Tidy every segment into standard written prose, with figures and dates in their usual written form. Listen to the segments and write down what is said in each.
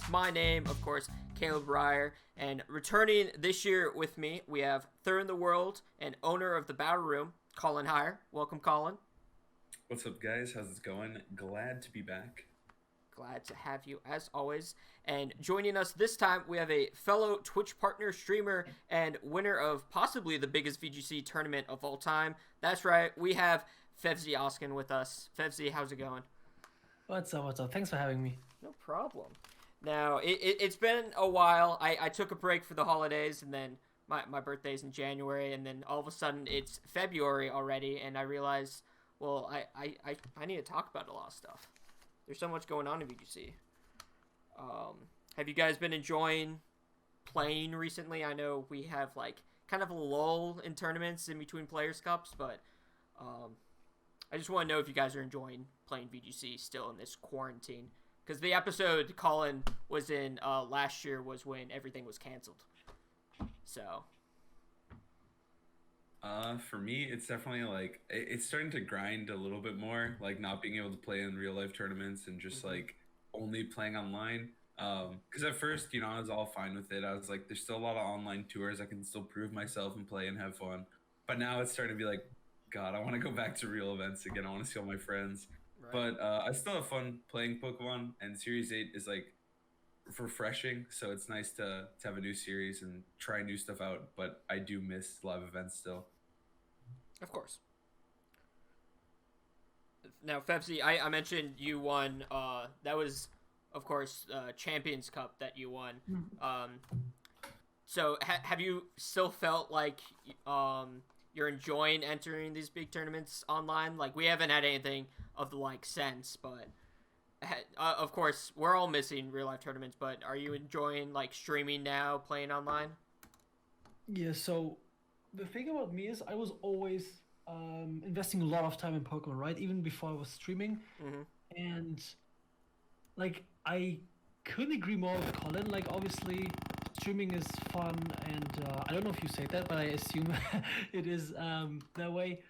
CableCast. My name, of course, Caleb Ryor, and returning this year with me, we have third in the world and owner of the BattleRoom, Collin Heier. Welcome, Collin. What's up, guys? How's it going? Glad to be back. Glad to have you, as always. And joining us this time, we have a fellow Twitch partner, streamer, and winner of possibly the biggest VGC tournament of all time. That's right, we have Fevzi Özkan with us. Fevzi, how's it going? What's up? Thanks for having me. No problem. Now, it's been a while. I took a break for the holidays, and then my birthday's in January, and then all of a sudden it's February already, and I realized, well, I need to talk about a lot of stuff. There's so much going on in VGC. Have you guys been enjoying playing recently? I know we have like kind of a lull in tournaments in between Players Cups, but I just want to know if you guys are enjoying playing VGC still in this quarantine. Because the episode Collin was in last year was when everything was canceled. So. For me, it's definitely like it's starting to grind a little bit more, like not being able to play in real life tournaments and just like only playing online. Because at first, I was all fine with it. I was like, there's still a lot of online tours. I can still prove myself and play and have fun. But now it's starting to be like, God, I want to go back to real events again. I want to see all my friends. Right. But I still have fun playing Pokemon, and Series 8 is like refreshing, so it's nice to have a new series and try new stuff out, but I do miss live events still. Of course. Now, Fevzi, I mentioned you won, that was, of course, Champions Cup that you won. So have you still felt like you're enjoying entering these big tournaments online? Like, we haven't had anything of the like sense, but of course we're all missing real life tournaments, but are you enjoying like streaming now, playing online? Yeah, so the thing about me is I was always investing a lot of time in Pokemon, right? Even before I was streaming. And like I couldn't agree more with Collin. Like, obviously streaming is fun, and I don't know if you say that, but I assume it is that way.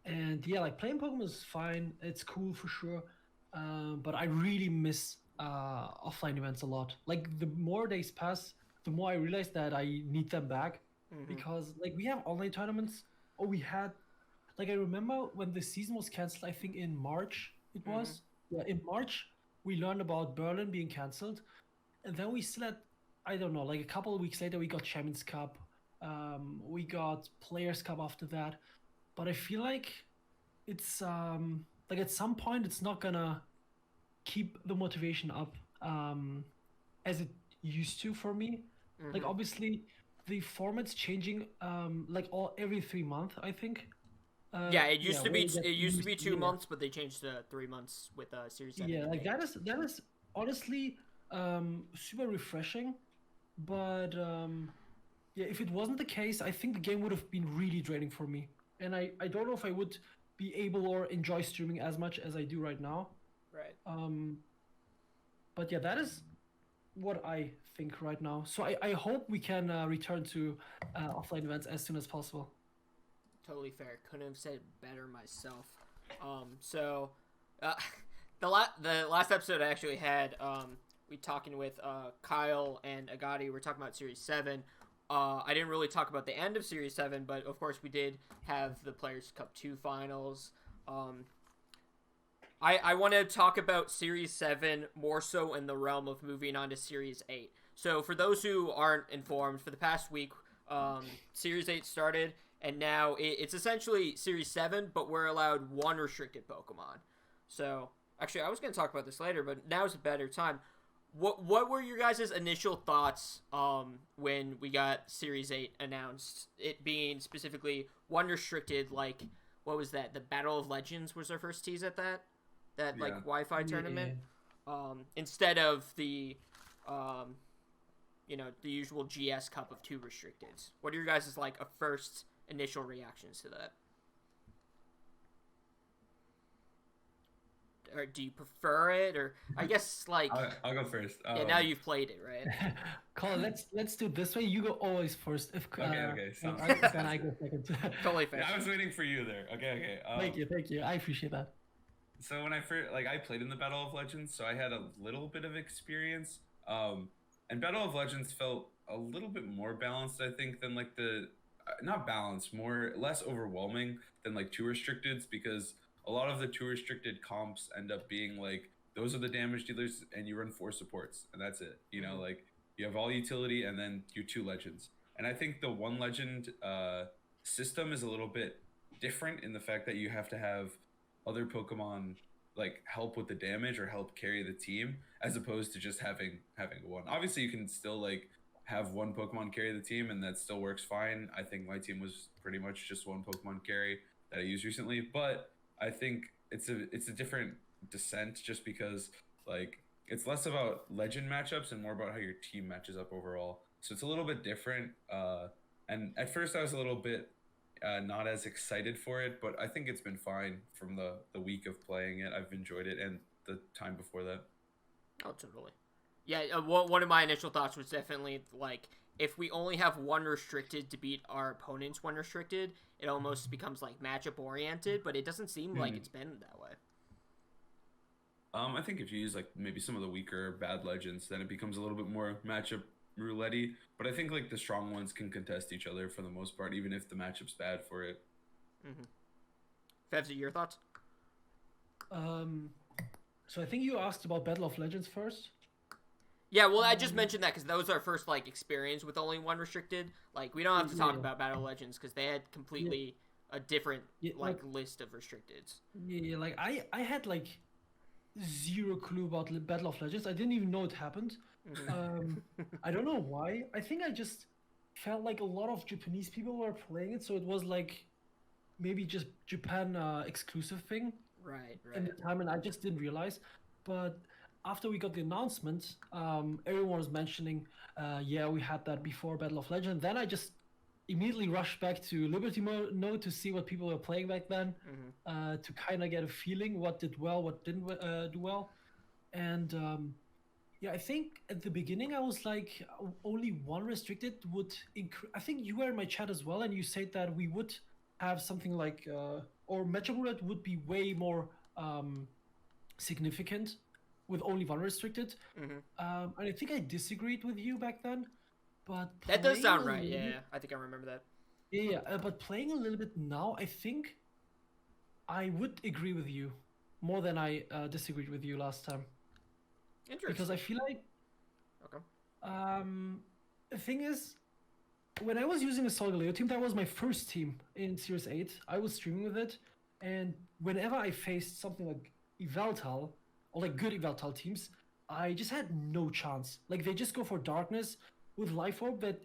And yeah, like playing Pokemon is fine. It's cool for sure. But I really miss offline events a lot. Like, the more days pass, the more I realize that I need them back. Because like we have online tournaments, or we had, like, I remember when the season was canceled, I think in March it was. Yeah, in March we learned about Berlin being canceled. And then we still had, I don't know, like a couple of weeks later we got Champions Cup. We got Players Cup after that. But I feel like it's like at some point it's not gonna keep the motivation up as it used to for me. Like, obviously the format's changing like every 3 months, I think. Yeah, it used to be 2 months, but they changed to 3 months with Series 7. Yeah, like that is honestly super refreshing. But yeah, if it wasn't the case, I think the game would have been really draining for me. And I don't know if I would be able or enjoy streaming as much as I do right now. Right. But yeah, that is what I think right now. So I hope we can return to offline events as soon as possible. Totally fair. Couldn't have said better myself. So the last episode I actually had, we talking with Kyle and Agati. We're talking about Series 7. I didn't really talk about the end of Series 7, but of course we did have the Players Cup 2 finals. I want to talk about Series 7 more so in the realm of moving on to Series 8. So for those who aren't informed, for the past week, Series 8 started, and now it's essentially Series 7, but we're allowed one restricted Pokemon. So, actually, I was going to talk about this later, but now's a better time. What were your guys' initial thoughts when we got Series 8 announced? It being specifically one restricted, like, what was that? The Battle of Legends was our first tease at that? That, like, Wi-Fi tournament? Instead of the, the usual GS Cup of 2 restricteds. What are your guys' like, first initial reactions to that? Or do you prefer it, or I guess like I'll go first. Yeah, now you've played it, right? Colin, let's do it this way. You go always first. If okay. So then I go second. Totally fair. Yeah, I was waiting for you there. Okay. Thank you. I appreciate that. So when I first I played in the Battle of Legends, so I had a little bit of experience. And Battle of Legends felt a little bit more balanced, I think, than like the not balanced, more less overwhelming than like two restricteds, because a lot of the two restricted comps end up being like those are the damage dealers and you run 4 supports and that's it. You know, like you have all utility and then your 2 legends. And I think the 1 legend system is a little bit different in the fact that you have to have other Pokemon like help with the damage or help carry the team, as opposed to just having one. Obviously you can still like have one Pokemon carry the team and that still works fine. I think my team was pretty much just one Pokemon carry that I used recently, but I think it's a different descent just because like it's less about legend matchups and more about how your team matches up overall. So it's a little bit different. And at first I was a little bit not as excited for it, but I think it's been fine from the week of playing it. I've enjoyed it and the time before that. Oh, totally. Yeah, one of my initial thoughts was definitely like if we only have one restricted to beat our opponent's one restricted, it almost becomes like matchup oriented, but it doesn't seem like it's been that way. I think if you use like maybe some of the weaker bad legends, then it becomes a little bit more matchup roulette-y. But I think like the strong ones can contest each other for the most part, even if the matchup's bad for it. Fevzi, your thoughts? So I think you asked about Battle of Legends first. Yeah, well, I just mentioned that because that was our first like experience with only one restricted. Like, we don't have to talk about Battle Legends because they had completely a different list of restricteds. Yeah, like I had like zero clue about Battle of Legends. I didn't even know it happened. I don't know why. I think I just felt like a lot of Japanese people were playing it, so it was like maybe just Japan exclusive thing. Right. In the time, and I just didn't realize. But after we got the announcement, everyone was mentioning, yeah, we had that before Battle of Legends. Then I just immediately rushed back to Liberty Mode to see what people were playing back then, to kind of get a feeling what did well, what didn't do well. And yeah, I think at the beginning I was like, only one restricted would I think you were in my chat as well, and you said that we would have something like, or matchup roulette would be way more significant with only one restricted. And I think I disagreed with you back then. But that does sound right. Yeah, I think I remember that. Yeah, but playing a little bit now, I think I would agree with you more than I disagreed with you last time. Interesting. Because I feel like, the thing is, when I was using a Solgaleo team, that was my first team in Series 8. I was streaming with it, and whenever I faced something like Yveltal, or like good Yveltal teams, I just had no chance. Like, they just go for Darkness with Life Orb that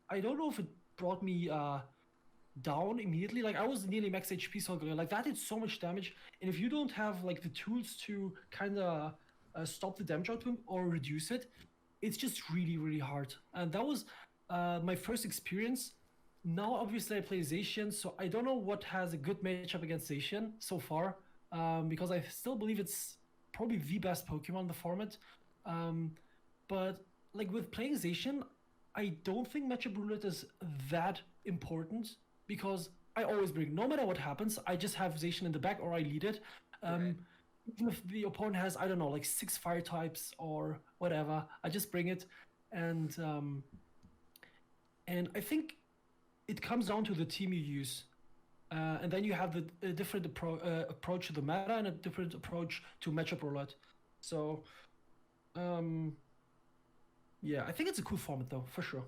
I don't know if it brought me down immediately. Like, I was nearly max HP Solgaleo. Like, that did so much damage, and if you don't have like the tools to kind of stop the damage output or reduce it, it's just really, really hard. And that was my first experience. Now, obviously, I play Zacian, so I don't know what has a good matchup against Zacian so far, because I still believe it's probably the best Pokemon in the format. But like with playing Zacian, I don't think matchup roulette is that important, because I always bring, no matter what happens, I just have Zacian in the back or I lead it. Even if the opponent has, I don't know, like 6 fire types or whatever, I just bring it. And I think it comes down to the team you use. And then you have a different approach to the meta and a different approach to matchup roulette. So, yeah, I think it's a cool format though, for sure.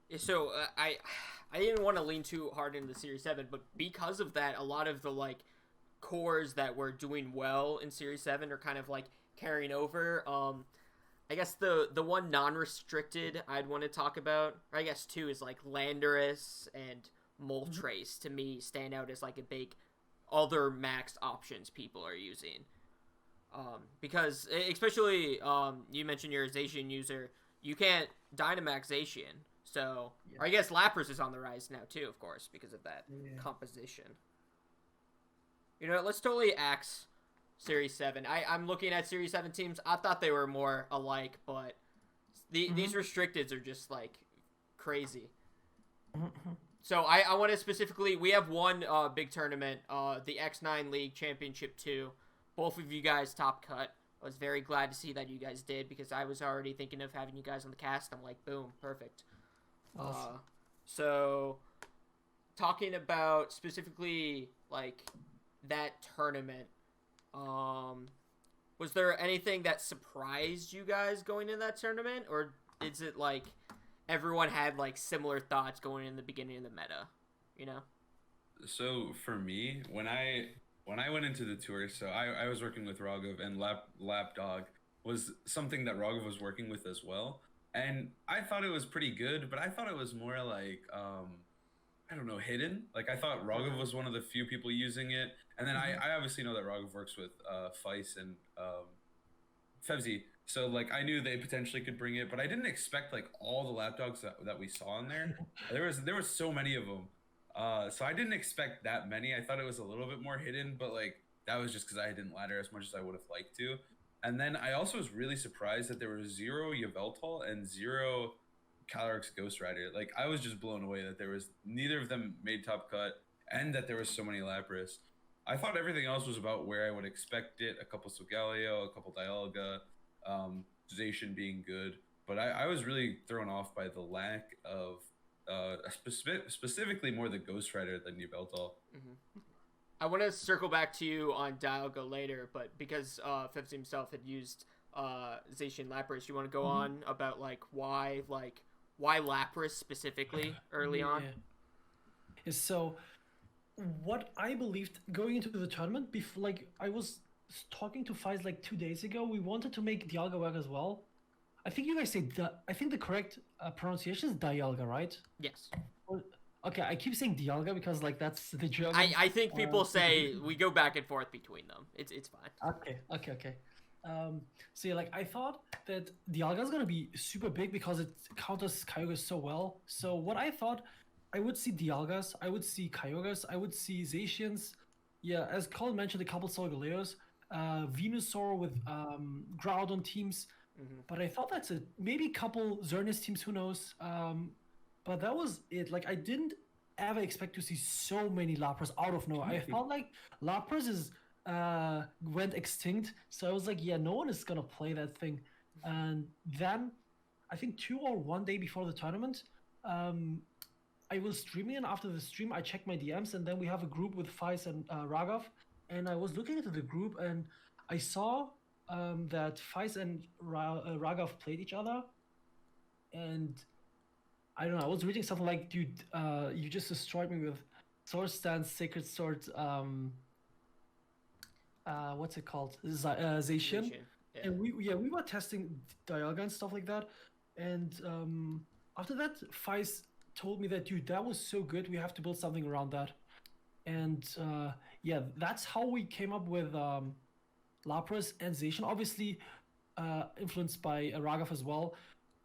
Yeah, so I didn't want to lean too hard into Series 7, but because of that, a lot of the like cores that were doing well in Series 7 are kind of like carrying over. I guess the one non-restricted I'd want to talk about, or I guess two, is like Landorus and Moltres. To me, stand out as like a big other maxed options people are using. Because especially you mentioned you're a Zacian user, you can't Dynamax Zacian, so or I guess Lapras is on the rise now too, of course, because of that composition. You know, let's totally axe Series 7. I'm looking at Series 7 teams. I thought they were more alike, but these restricteds are just like crazy. So I want to specifically, we have one big tournament, the X9 League Championship 2. Both of you guys top cut. I was very glad to see that you guys did because I was already thinking of having you guys on the cast. I'm like, boom, perfect. Awesome. So talking about specifically like that tournament, was there anything that surprised you guys going into that tournament, or is it like everyone had like similar thoughts going in the beginning of the meta, you know? So for me, when I went into the tour, so I was working with Raghav, and Lapdog was something that Raghav was working with as well. And I thought it was pretty good, but I thought it was more like, I don't know, hidden. Like I thought Raghav was one of the few people using it. And then I obviously know that Raghav works with Feis and Fevzi. So like I knew they potentially could bring it, but I didn't expect like all the lapdogs that we saw in there. There was so many of them. So I didn't expect that many. I thought it was a little bit more hidden, but like that was just because I didn't ladder as much as I would have liked to. And then I also was really surprised that there were 0 Yveltal and 0 Calyrex Ghost Rider. Like I was just blown away that there was neither of them made top cut, and that there was so many Lapras. I thought everything else was about where I would expect it. A couple Solgaleo, a couple Dialga, Zacian being good, but I was really thrown off by the lack of specifically more the Ghost Rider than Yveltal. Mm-hmm. I want to circle back to you on Dialga later, but because Fevzi himself had used Zacian Lapras, you want to go on about like why Lapras specifically early on? Yeah, so what I believed going into the tournament, before, like I was talking to Feis like 2 days ago, we wanted to make Dialga work as well. I think you guys say I think the correct pronunciation is Dialga, right? Yes. Okay, I keep saying Dialga because like that's the German. I think people say we go back and forth between them. It's fine. Okay. So yeah, like I thought that Dialga is gonna be super big because it counters Kyogre so well. So what I thought, I would see Dialgas, I would see Kyogres, I would see Zacians. Yeah, as Collin mentioned, a couple Solgaleos, Venusaur with Groudon teams. Mm-hmm. But I thought that's maybe a couple Xerneas teams, who knows? But that was it. Like I didn't ever expect to see so many Lapras out of nowhere. I felt like Lapras went extinct, so I was like, yeah, no one is gonna play that thing. And then I think 2 or 1 day before the tournament, I was streaming, and after the stream I checked my DMs, and then we have a group with Feis and Raghav, and I was looking into the group and I saw that Feis and Raghav played each other, and I don't know, I was reading something like, dude, you just destroyed me with Sword Stance, Sacred Sword, what's it called? Zacian. Yeah. And we were testing Dialga and stuff like that. And after that, Feis told me that, dude, that was so good, we have to build something around that. And yeah, that's how we came up with Lapras and Zacian, obviously influenced by Raghav as well.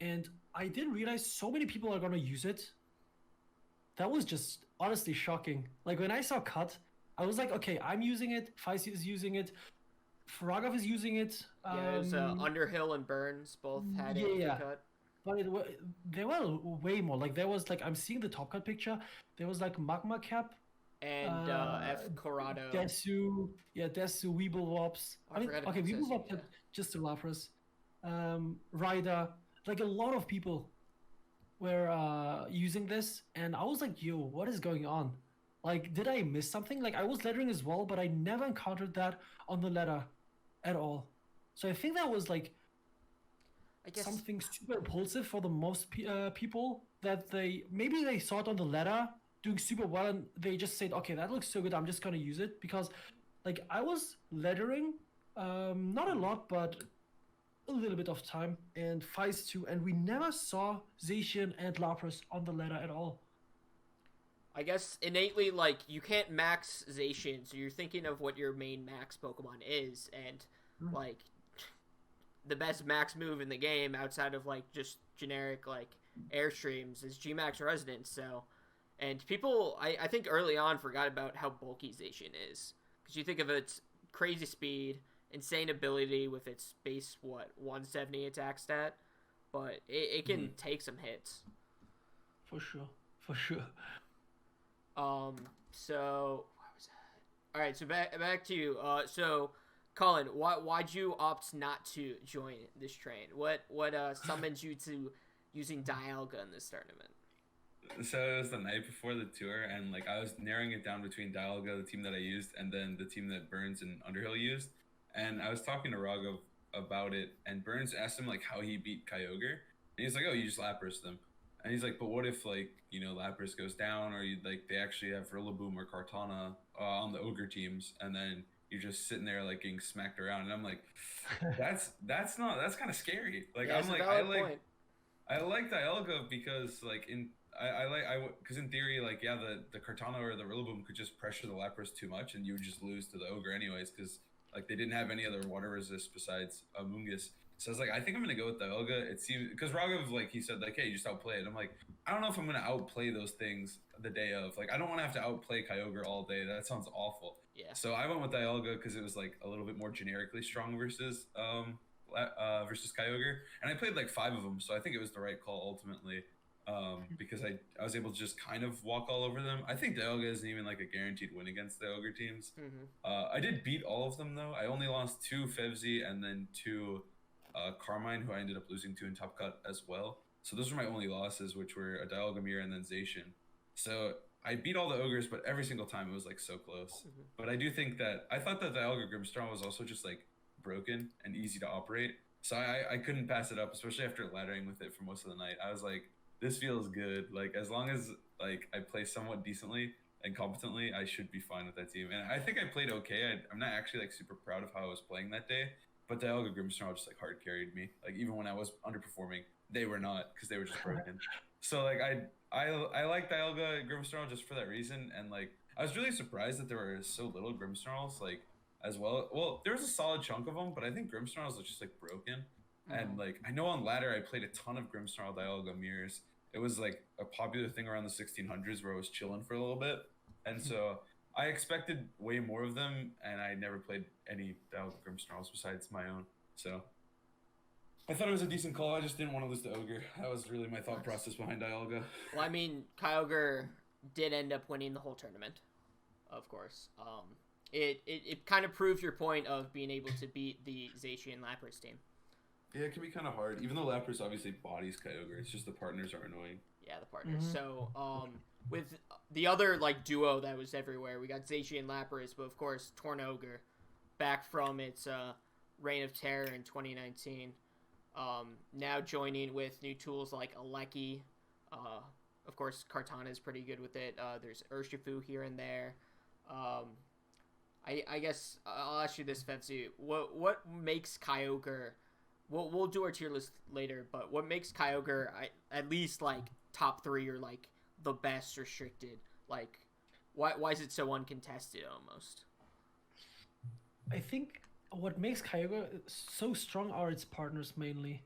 And I didn't realize so many people are going to use it. That was just honestly shocking. Like when I saw Cut, I was like, okay, I'm using it, Feis is using it, Raghav is using it. Yeah, it was Underhill and Burns both had it. Yeah. Cut. But there were way more. Like there was like, I'm seeing the Top Cut picture. There was like Magma Cap. And F. Corrado. Desu, Weeblewops. Okay, Weeblewops yeah. Just the Lapras. Ryder. Like a lot of people were using this, and I was like, yo, what is going on? Like, did I miss something? Like, I was lettering as well, but I never encountered that on the letter at all. So I think that was like, I guess, something super impulsive for the most people, that they saw it on the letter doing super well, and they just said, okay, that looks so good, I'm just gonna use it. Because like I was lettering not a lot, but a little bit of time, and Feis too, and we never saw Zacian and Lapras on the ladder at all. I guess innately, like, you can't max Zacian, so you're thinking of what your main max Pokemon is, and like the best max move in the game outside of like just generic like Airstreams is Gmax Resonance. So, and people I think early on forgot about how bulky Zacian is, because you think of its crazy speed, insane ability with its base 170 attack stat, but it can take some hits. For sure. So what was that? All right, so back to you. So Collin, why'd you opt not to join this train? What summons you to using Dialga in this tournament? So it was the night before the tour, and like I was narrowing it down between Dialga, the team that I used, and then the team that Burns and Underhill used. And I was talking to Raghav about it, and Burns asked him like how he beat Kyogre, and he's like, "Oh, you just Lapras them." And he's like, "But what if like Lapras goes down, or like they actually have Rillaboom or Kartana on the Ogre teams, and then you're just sitting there like getting smacked around?" And I'm like, that's kind of scary. Like Yeah, I'm like point. I like Dialga because like because in theory like yeah the Kartana or the Rillaboom could just pressure the Lapras too much and you would just lose to the Ogre anyways because like they didn't have any other water resist besides Amoonguss. So I was like, I think I'm gonna go with Dialga. It seems because Raghav like he said like, hey, you just outplay it. I'm like, I don't know if I'm gonna outplay those things the day of. Like I don't want to have to outplay Kyogre all day. That sounds awful. Yeah. So I went with Dialga because it was like a little bit more generically strong versus versus Kyogre, and I played like 5 of them, so I think it was the right call ultimately. Because I was able to just kind of walk all over them. I think Dialga isn't even like a guaranteed win against the Ogre teams. I did beat all of them though. I only lost 2 Fevzi and then 2 Carmine, who I ended up losing to in Top Cut as well. So those were my only losses, which were a Dialga Mirror and then Zacian. So I beat all the Ogres, but every single time it was like so close. But I do think that I thought that Dialga Grimmsnarl was also just like broken and easy to operate. So I couldn't pass it up, especially after laddering with it for most of the night. I was like, this feels good. Like as long as like I play somewhat decently and competently, I should be fine with that team. And I think I played okay. I'm not actually like super proud of how I was playing that day, but Dialga Grimmsnarl just like hard carried me. Like even when I was underperforming, they were not because they were just broken. So like I like Dialga Grimmsnarl just for that reason. And like I was really surprised that there were so little Grimmsnarls like as well. Well, there was a solid chunk of them, but I think Grimmsnarls are just like broken. And like I know on ladder I played a ton of Grimmsnarl Dialga mirrors. It was like a popular thing around the 1600s where I was chilling for a little bit, and so I expected way more of them, and I never played any Dialga Grimmsnarls besides my own. So I thought it was a decent call. I just didn't want to lose to Ogre. That was really my thought process behind Dialga. Well, I mean, Kyogre did end up winning the whole tournament, of course. It kind of proves your point of being able to beat the Zacian Lapras team. Yeah, it can be kind of hard. Even though Lapras obviously bodies Kyogre, it's just the partners are annoying. Yeah, the partners. So, with the other like duo that was everywhere, we got Zacian Lapras, but of course Tornogre, back from its reign of terror in 2019. Now joining with new tools like Aleki. Of course, Kartana is pretty good with it. There's Urshifu here and there. I guess I'll ask you this, Fevzi. What makes Kyogre? We'll do our tier list later, but what makes Kyogre at least like top 3 or like the best restricted? Like, why is it so uncontested almost? I think what makes Kyogre so strong are its partners mainly.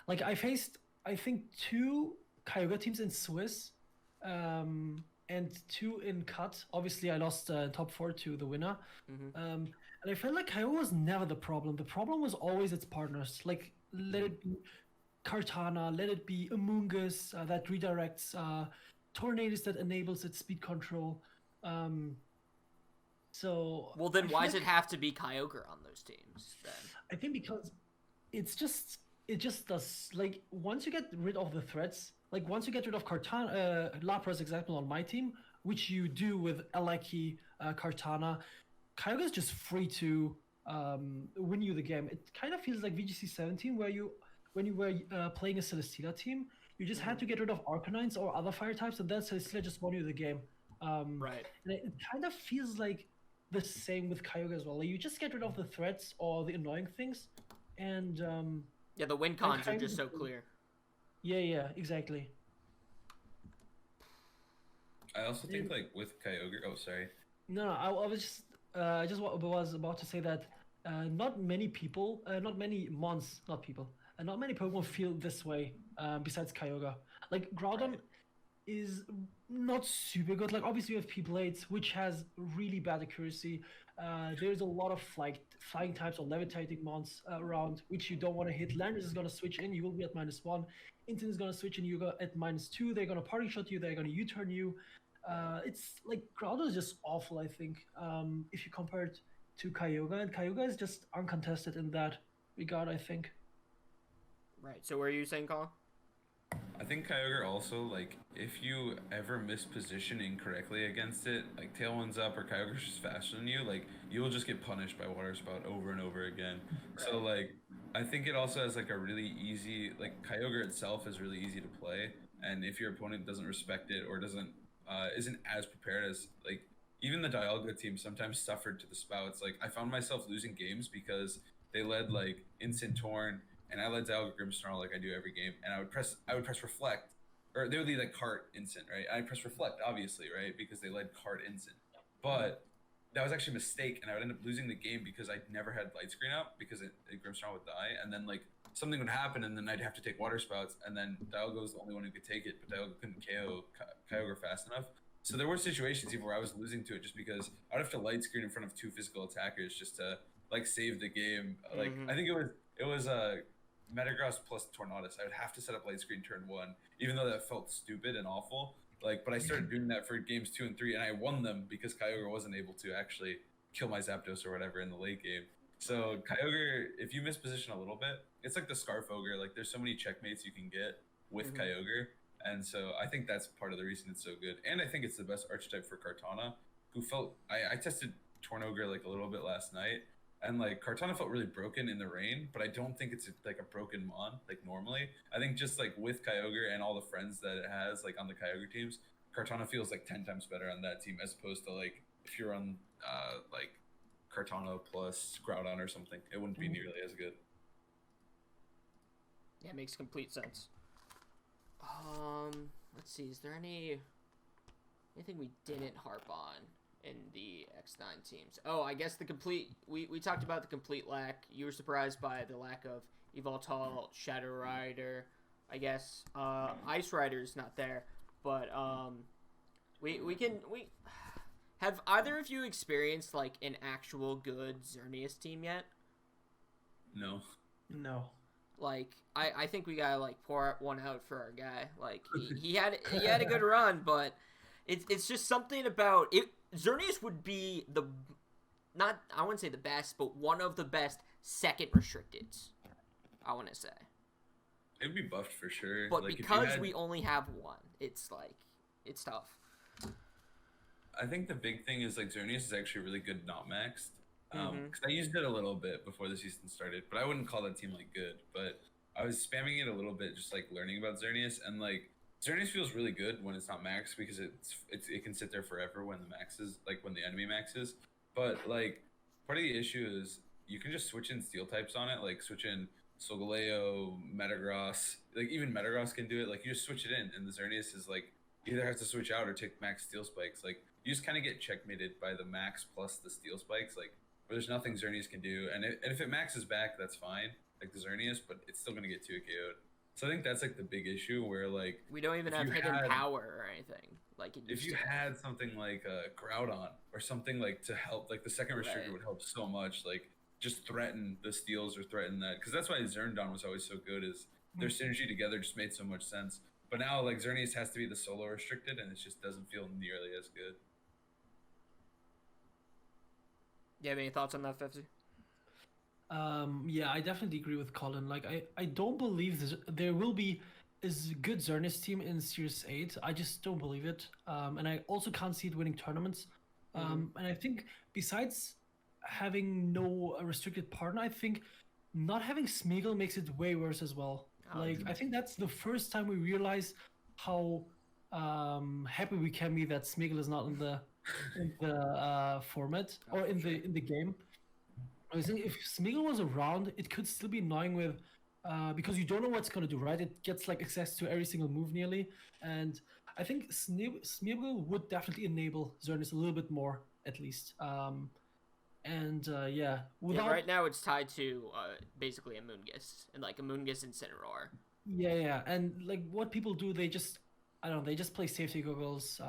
Like I faced I think 2 Kyogre teams in Swiss, and 2 in Cut. Obviously, I lost top 4 to the winner. And I felt like Kyogre was never the problem. The problem was always its partners. Like, let it be Kartana, let it be Amoonguss that redirects, Tornadus that enables its speed control. So. Well, then why does it have to be Kyogre on those teams then? I think because it just does, like, once you get rid of the threats, like once you get rid of Kartana, Lapras example on my team, which you do with Aleki, Kartana, Kyogre is just free to win you the game. It kind of feels like VGC 17, when you were playing a Celesteela team, you just had to get rid of Arcanines or other fire types, and then Celesteela just won you the game. Right. And it kind of feels like the same with Kyogre as well. Like, you just get rid of the threats or the annoying things, and yeah, the win cons are just so clear. Yeah, exactly. I also think like with Kyogre. Oh, sorry. No, I was just. I just was about to say that not many people, not many Pokemon feel this way besides Kyogre. Like, Groudon is not super good. Like, obviously you have P-Blades, which has really bad accuracy. There's a lot of flying types or levitating mons around, which you don't want to hit. Landers is going to switch in, you will be at -1. Intin is gonna switch and you got at -2. They're gonna party shot you. They're gonna U-turn you. It's like Growlithe is just awful. I think if you compare it to Kyogre, and Kyogre is just uncontested in that regard. I think. Right. So, what are you saying, Collin? I think Kyogre also, like, if you ever miss position incorrectly against it, like Tailwind's up or Kyogre's just faster than you, like, you will just get punished by Water Spout over and over again. Right. So, like, I think it also has, like, a really easy, like, Kyogre itself is really easy to play, and if your opponent doesn't respect it or isn't as prepared as, like, even the Dialga team sometimes suffered to the Spouts. Like, I found myself losing games because they led, like, Instant Torn, and I led Dialga Grimmsnarl like I do every game, and I would press Reflect, or they would lead like Cart Instant, right? I'd press Reflect, obviously, right? Because they led Cart Instant. But that was actually a mistake, and I would end up losing the game because I never had Light Screen up because Grimmsnarl would die, and then like something would happen, and then I'd have to take Water Spouts, and then Dialga was the only one who could take it, but Dialga couldn't KO Kyogre fast enough. So there were situations even where I was losing to it just because I'd have to Light Screen in front of 2 physical attackers just to like save the game. Like I think it was Metagross plus Tornadus. I would have to set up Light Screen turn 1, even though that felt stupid and awful. Like, but I started doing that for games 2 and 3, and I won them because Kyogre wasn't able to actually kill my Zapdos or whatever in the late game. So Kyogre, if you miss position a little bit, it's like the Scarf Ogre. Like, there's so many checkmates you can get with Kyogre, and so I think that's part of the reason it's so good. And I think it's the best archetype for Kartana, who felt I tested Tornogre like a little bit last night. And like Kartana felt really broken in the rain, but I don't think it's like a broken Mon like normally. I think just like with Kyogre and all the friends that it has like on the Kyogre teams, Kartana feels like 10 times better on that team as opposed to like if you're on like Kartana plus Groudon or something, it wouldn't be nearly as good. Yeah, it makes complete sense. Let's see, is there anything we didn't harp on in the X9 teams? Oh, I guess we talked about the complete lack. You were surprised by the lack of Yveltal, Shadow Rider, I guess. Ice Rider's not there, but we have either of you experienced like an actual good Xerneas team yet? No. Like I think we gotta like pour one out for our guy. Like he had a good run, but it's just something about it. Xerneas would be I wouldn't say the best, but one of the best second restricteds, I want to say. It'd be buffed for sure. But like, because we only have one, it's tough. I think the big thing is like Xerneas is actually really good not maxed. Because I used it a little bit before the season started, but I wouldn't call that team like good. But I was spamming it a little bit, just like learning about Xerneas, and like Xerneas feels really good when it's not maxed because it can sit there forever when the max is like when the enemy maxes. But like part of the issue is you can just switch in steel types on it, like switch in Solgaleo, Metagross, like even Metagross can do it. Like you just switch it in, and the Xerneas is like either has to switch out or take max steel spikes. Like you just kind of get checkmated by the max plus the steel spikes. Like where there's nothing Xerneas can do, and if it maxes back, that's fine, like the Xerneas, but it's still gonna get 2KO'd. So I think that's like the big issue where like we don't even have hidden power or anything. Like if you had something like a Groudon or something like to help, like the second restrictor would help so much. Like just threaten the steals or threaten that, because that's why Xerndon was always so good. Is their synergy together just made so much sense. But now like Xerneas has to be the solo restricted, and it just doesn't feel nearly as good. You have any thoughts on that, Fevzi? Yeah, I definitely agree with Collin. Like, I don't believe there will be a good Xerneas team in Series 8. I just don't believe it. And I also can't see it winning tournaments. And I think besides having no restricted partner, I think not having Smeagol makes it way worse as well. I think that's the first time we realize how happy we can be that Smeagol is not in the format or in the game. I think if Smeagol was around, it could still be annoying with because you don't know what's gonna do, right? It gets like access to every single move nearly, and I think Smeagol would definitely enable Xerneas a little bit more, at least. Yeah, right now it's tied to basically Amoonguss and like Amoonguss and Incineroar. Yeah, and like what people do, they just play safety goggles.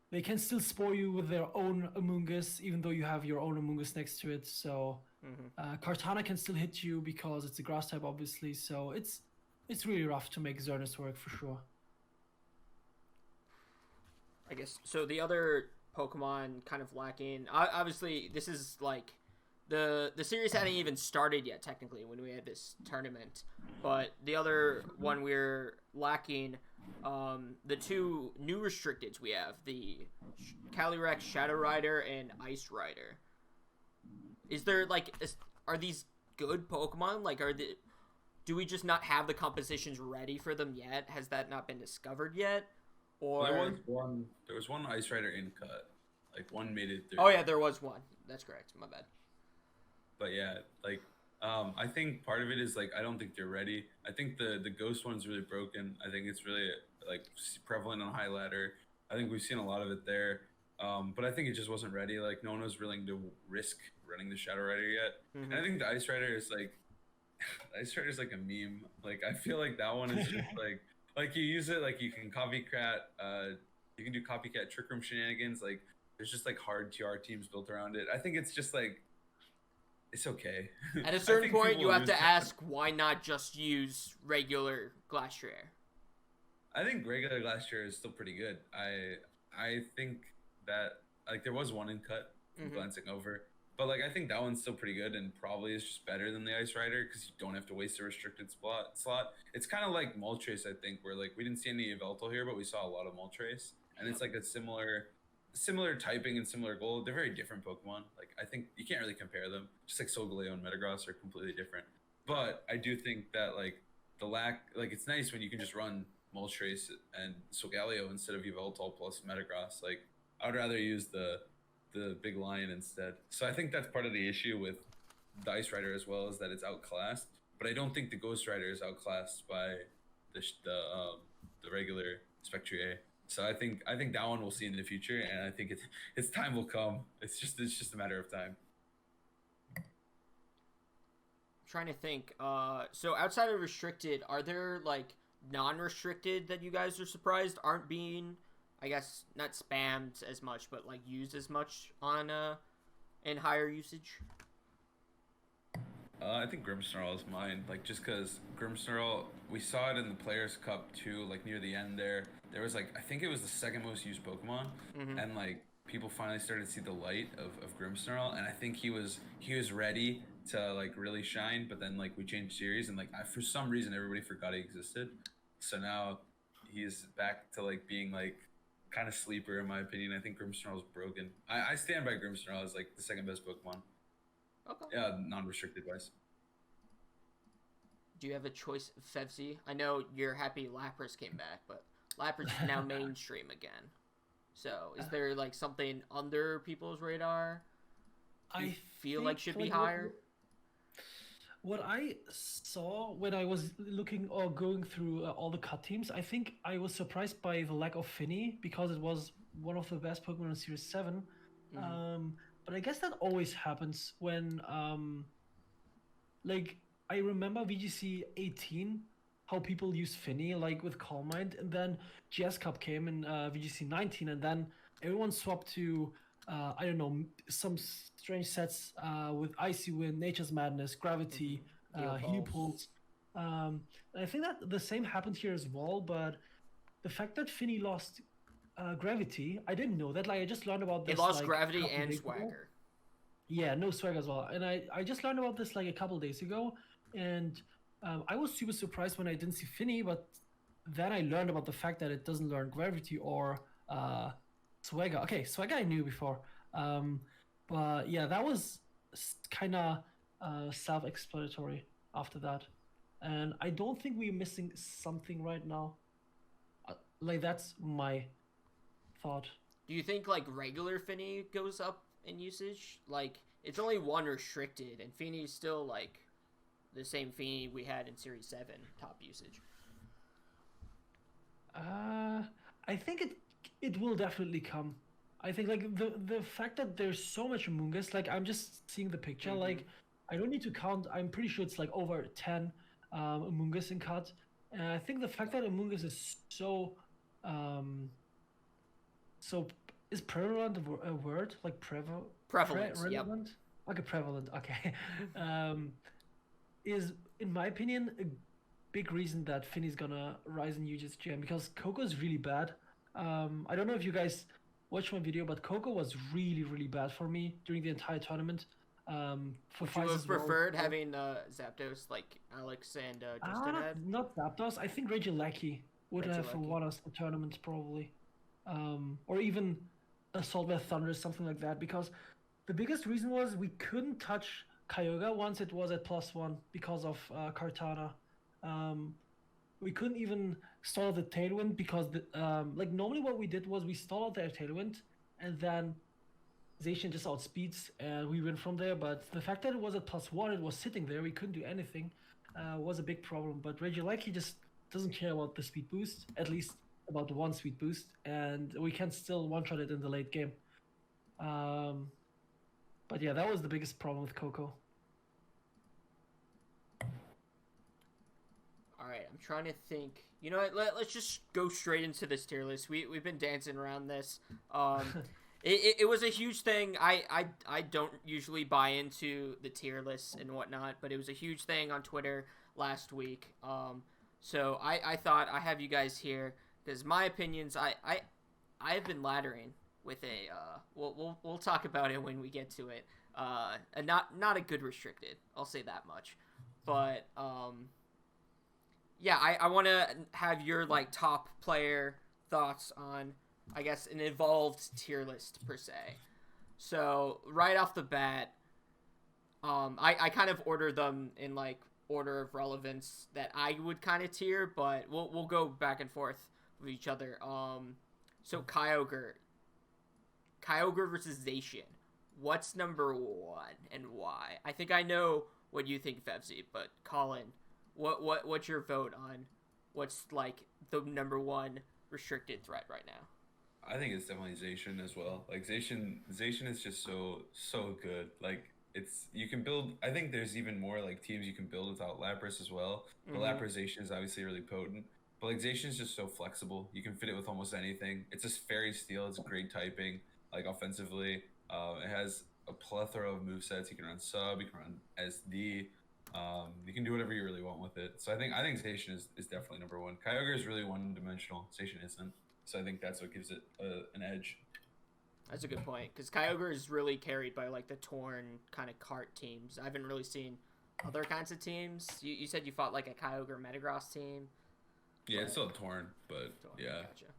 They can still spore you with their own Amoonguss, even though you have your own Amoonguss next to it. So Kartana can still hit you because it's a grass type, obviously. So it's it's really rough to make Xerneas work for sure. I guess so. The other Pokemon kind of lacking. Obviously, this is like the series hadn't even started yet technically when we had this tournament. But the other one we're lacking, the two new restricteds we have, the Calyrex Shadow Rider and Ice Rider. Is there like are these good Pokemon? Like do we just not have the compositions ready for them yet? Has that not been discovered yet? Or there was one Ice Rider in cut. Like one made it through. Oh yeah, there was one. That's correct. My bad. But yeah, like I think part of it is like I don't think they're ready. I think the ghost one's really broken. I think it's really like prevalent on high ladder. I think we've seen a lot of it there. But I think it just wasn't ready. Like no one was willing to risk running the Shadow Rider yet. Mm-hmm. And I think the Ice Rider is like Ice Rider is like a meme. Like I feel like that one is just like you use it like you can copycat you can do copycat trick room shenanigans. Like there's just like hard TR teams built around it. I think it's just like it's okay. At a certain point, you have to ask why not just use regular Glastrier. I think regular Glastrier is still pretty good. I think that like there was one in cut glancing over, but like I think that one's still pretty good and probably is just better than the Ice Rider because you don't have to waste a restricted slot. It's kind of like Moltres, I think, where like we didn't see any Yveltal here, but we saw a lot of Moltres, and it's like a similar typing and similar goal. They're very different Pokemon. Like I think you can't really compare them. Just like Solgaleo and Metagross are completely different. But I do think that like it's nice when you can just run Moltres and Solgaleo instead of Yveltal plus Metagross. Like I would rather use the big lion instead. So I think that's part of the issue with the Ice Rider as well, is that it's outclassed. But I don't think the Ghost Rider is outclassed by the regular Spectrier. So I think that one we'll see in the future, and I think its time will come. It's just a matter of time. I'm trying to think. So outside of restricted, are there like non-restricted that you guys are surprised aren't being, I guess, not spammed as much, but like used as much on in higher usage? I think Grimmsnarl is mine. Like just because Grimmsnarl, we saw it in the Players Cup too. Like near the end there was like I think it was the second most used Pokemon, and like people finally started to see the light of Grimmsnarl, and I think he was ready to like really shine. But then like we changed series, and like for some reason everybody forgot he existed. So now he's back to like being like kind of sleeper in my opinion. I think Grimmsnarl is broken. I stand by Grimmsnarl as like the second best Pokemon. Okay. Yeah, non-restricted wise. Do you have a choice, Fevzi? I know you're happy Lapras came back, but Lapras is now mainstream again. So, is there like something under people's radar? I feel like should be higher. What I saw when I was looking or going through all the cut teams, I think I was surprised by the lack of Finny because it was one of the best Pokemon in Series 7. But I guess that always happens when, like, I remember VGC 18, how people use Finny, like, with Calm Mind, and then GS Cup came in VGC 19, and then everyone swapped to, I don't know, some strange sets with Icy Wind, Nature's Madness, Gravity, Heal Pulse. I think that the same happened here as well, but the fact that Finny lost Gravity, I didn't know that. Like I just learned about this. It lost Gravity and Swagger. Yeah, no Swagger as well. And I just learned about this like a couple days ago, and I was super surprised when I didn't see Finny, but then I learned about the fact that it doesn't learn Gravity or Swagger. Okay, Swagger I knew before, but yeah, that was kind of self-explanatory after that, and I don't think we're missing something right now. Like that's my thought. Do you think like regular Finny goes up in usage? Like it's only one restricted, and Finny's still like the same Finny we had in Series 7 top usage. I think it will definitely come. I think like the fact that there's so much Amoonguss, like I'm just seeing the picture, like I don't need to count. I'm pretty sure it's like over 10 Amoonguss in cut, and I think the fact that Amoonguss is so is prevalent a word? Like prevalent? Relevant? Yep. Okay, prevalent. Okay. Is, in my opinion, a big reason that Finny's gonna rise in UGSGM, because Coco is really bad. I don't know if you guys watched my video, but Coco was really, really bad for me during the entire tournament. For Would you Fies have as well. preferred having Zapdos like Alex and Justin had? Not Zapdos. I think Regieleki would have Regieleki. won us the tournament probably, or even Assault with Thunder, something like that. Because the biggest reason was we couldn't touch Kyogre once it was at +1 because of Kartana. We couldn't even stall the Tailwind because like normally what we did was we stalled their Tailwind and then Zacian just outspeeds and we win from there. But the fact that it was at +1, it was sitting there, we couldn't do anything, was a big problem. But Regieleki just doesn't care about the speed boost, at least about the one speed boost, and we can still one-shot it in the late game. But yeah, that was the biggest problem with Coco. All right, I'm trying to think. You know what? Let's just go straight into this tier list. We've been dancing around this. It was a huge thing. I don't usually buy into the tier lists and whatnot, but it was a huge thing on Twitter last week. So I thought I have you guys here because my opinions. I've been laddering with a. We'll talk about it when we get to it. Not a good restricted. I'll say that much, but yeah, I want to have your like top player thoughts on, I guess, an evolved tier list per se. So right off the bat, I kind of order them in like order of relevance that I would kind of tier, but we'll go back and forth with each other. So Kyogre versus Zacian. What's number 1 and why? I think I know what you think, Fevzi, but Collin, what's your vote on what's like the number 1 restricted threat right now? I think it's definitely Zacian as well. Like Zacian is just so good. Like you can build. I think there's even more like teams you can build without Lapras as well. But Lapras Zacian is obviously really potent. But like Zacian is just so flexible. You can fit it with almost anything. It's just Fairy Steel. It's great typing. Like offensively, it has a plethora of movesets. You can run sub. You can run SD. You can do whatever you really want with it. So I think Zacian is definitely number 1. Kyogre is really one-dimensional. Zacian isn't. So I think that's what gives it an edge. That's a good point, because Kyogre is really carried by like the Torn kind of cart teams. I haven't really seen other kinds of teams. You said you fought like a Kyogre Metagross team. Yeah, it's still Torn, but yeah. Gotcha.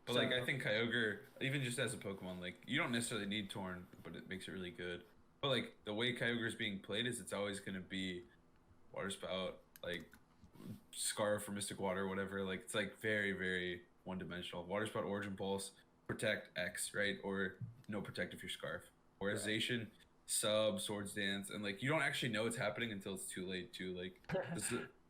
But like I think Kyogre, even just as a Pokemon, like you don't necessarily need Torn, but it makes it really good. But like the way Kyogre is being played is it's always gonna be Water Spout, like Scarf or Mystic Water, whatever. Like it's like very, very one-dimensional. Water Spout, Origin Pulse, Protect X, right? Or no Protect if you're Scarf. Whereas Zacian, Sub, Swords Dance, and like you don't actually know it's happening until it's too late too. Like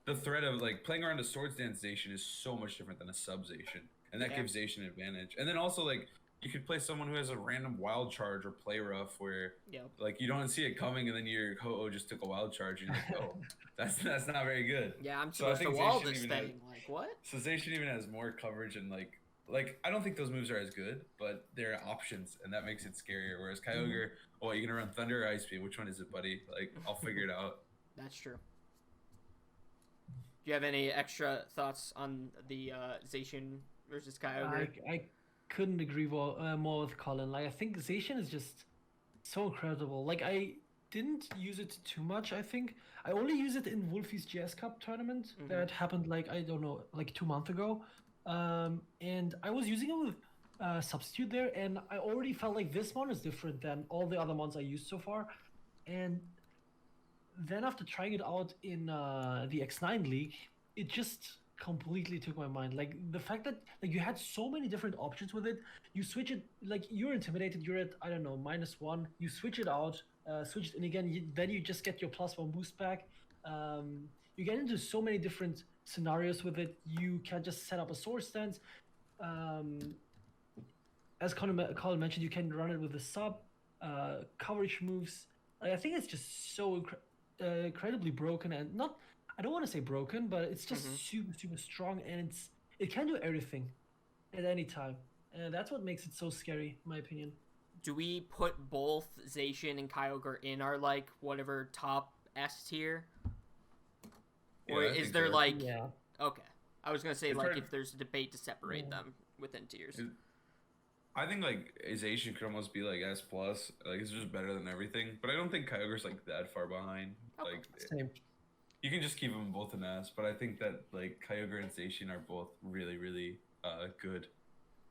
the threat of like playing around a Swords Dance Zacian is so much different than a Sub Zacian, and that gives Zacian an advantage. And then also like you could play someone who has a random Wild Charge or Play Rough where like you don't see it coming, and then your Ho-Oh just took a Wild Charge, and you're like, oh, that's not very good. Yeah, I'm supposed to wall this thing. Like what? So Zacian even has more coverage and like I don't think those moves are as good, but they're options, and that makes it scarier. Whereas Kyogre, oh, you're gonna run Thunder or Ice Beam? Which one is it, buddy? Like I'll figure it out. That's true. Do you have any extra thoughts on the Zacian versus Kyogre? I couldn't agree more with Collin. Like I think Zacian is just so incredible. Like I didn't use it too much. I think I only used it in Wolfie's GS Cup tournament that happened like I don't know, like 2 months ago. And I was using it with Substitute there, and I already felt like this one is different than all the other ones I used so far. And then after trying it out in the X9 League, it just completely took my mind. Like the fact that like you had so many different options with it. You switch it, like you're intimidated, you're at I don't know -1. You switch it out, switch it in again. Then you just get your +1 boost back. You get into so many different scenarios with it. You can just set up a sword stance. As Colin mentioned, you can run it with the sub coverage moves. I think it's just so incredibly broken, and not. I don't want to say broken, but it's just super strong, and it can do everything at any time, and that's what makes it so scary, in my opinion. Do we put both Zacian and Kyogre in our like whatever top S tier? Or Yeah, I is think there so. like Yeah. okay? I was gonna say It's like hard. if there's a debate to separate Yeah. them within tiers. I think like Ization could almost be like S plus. Like it's just better than everything. But I don't think Kyogre's like that far behind. Okay. Like Same. you can just keep them both an S. But I think that like Kyogre and Zacian are both really really good.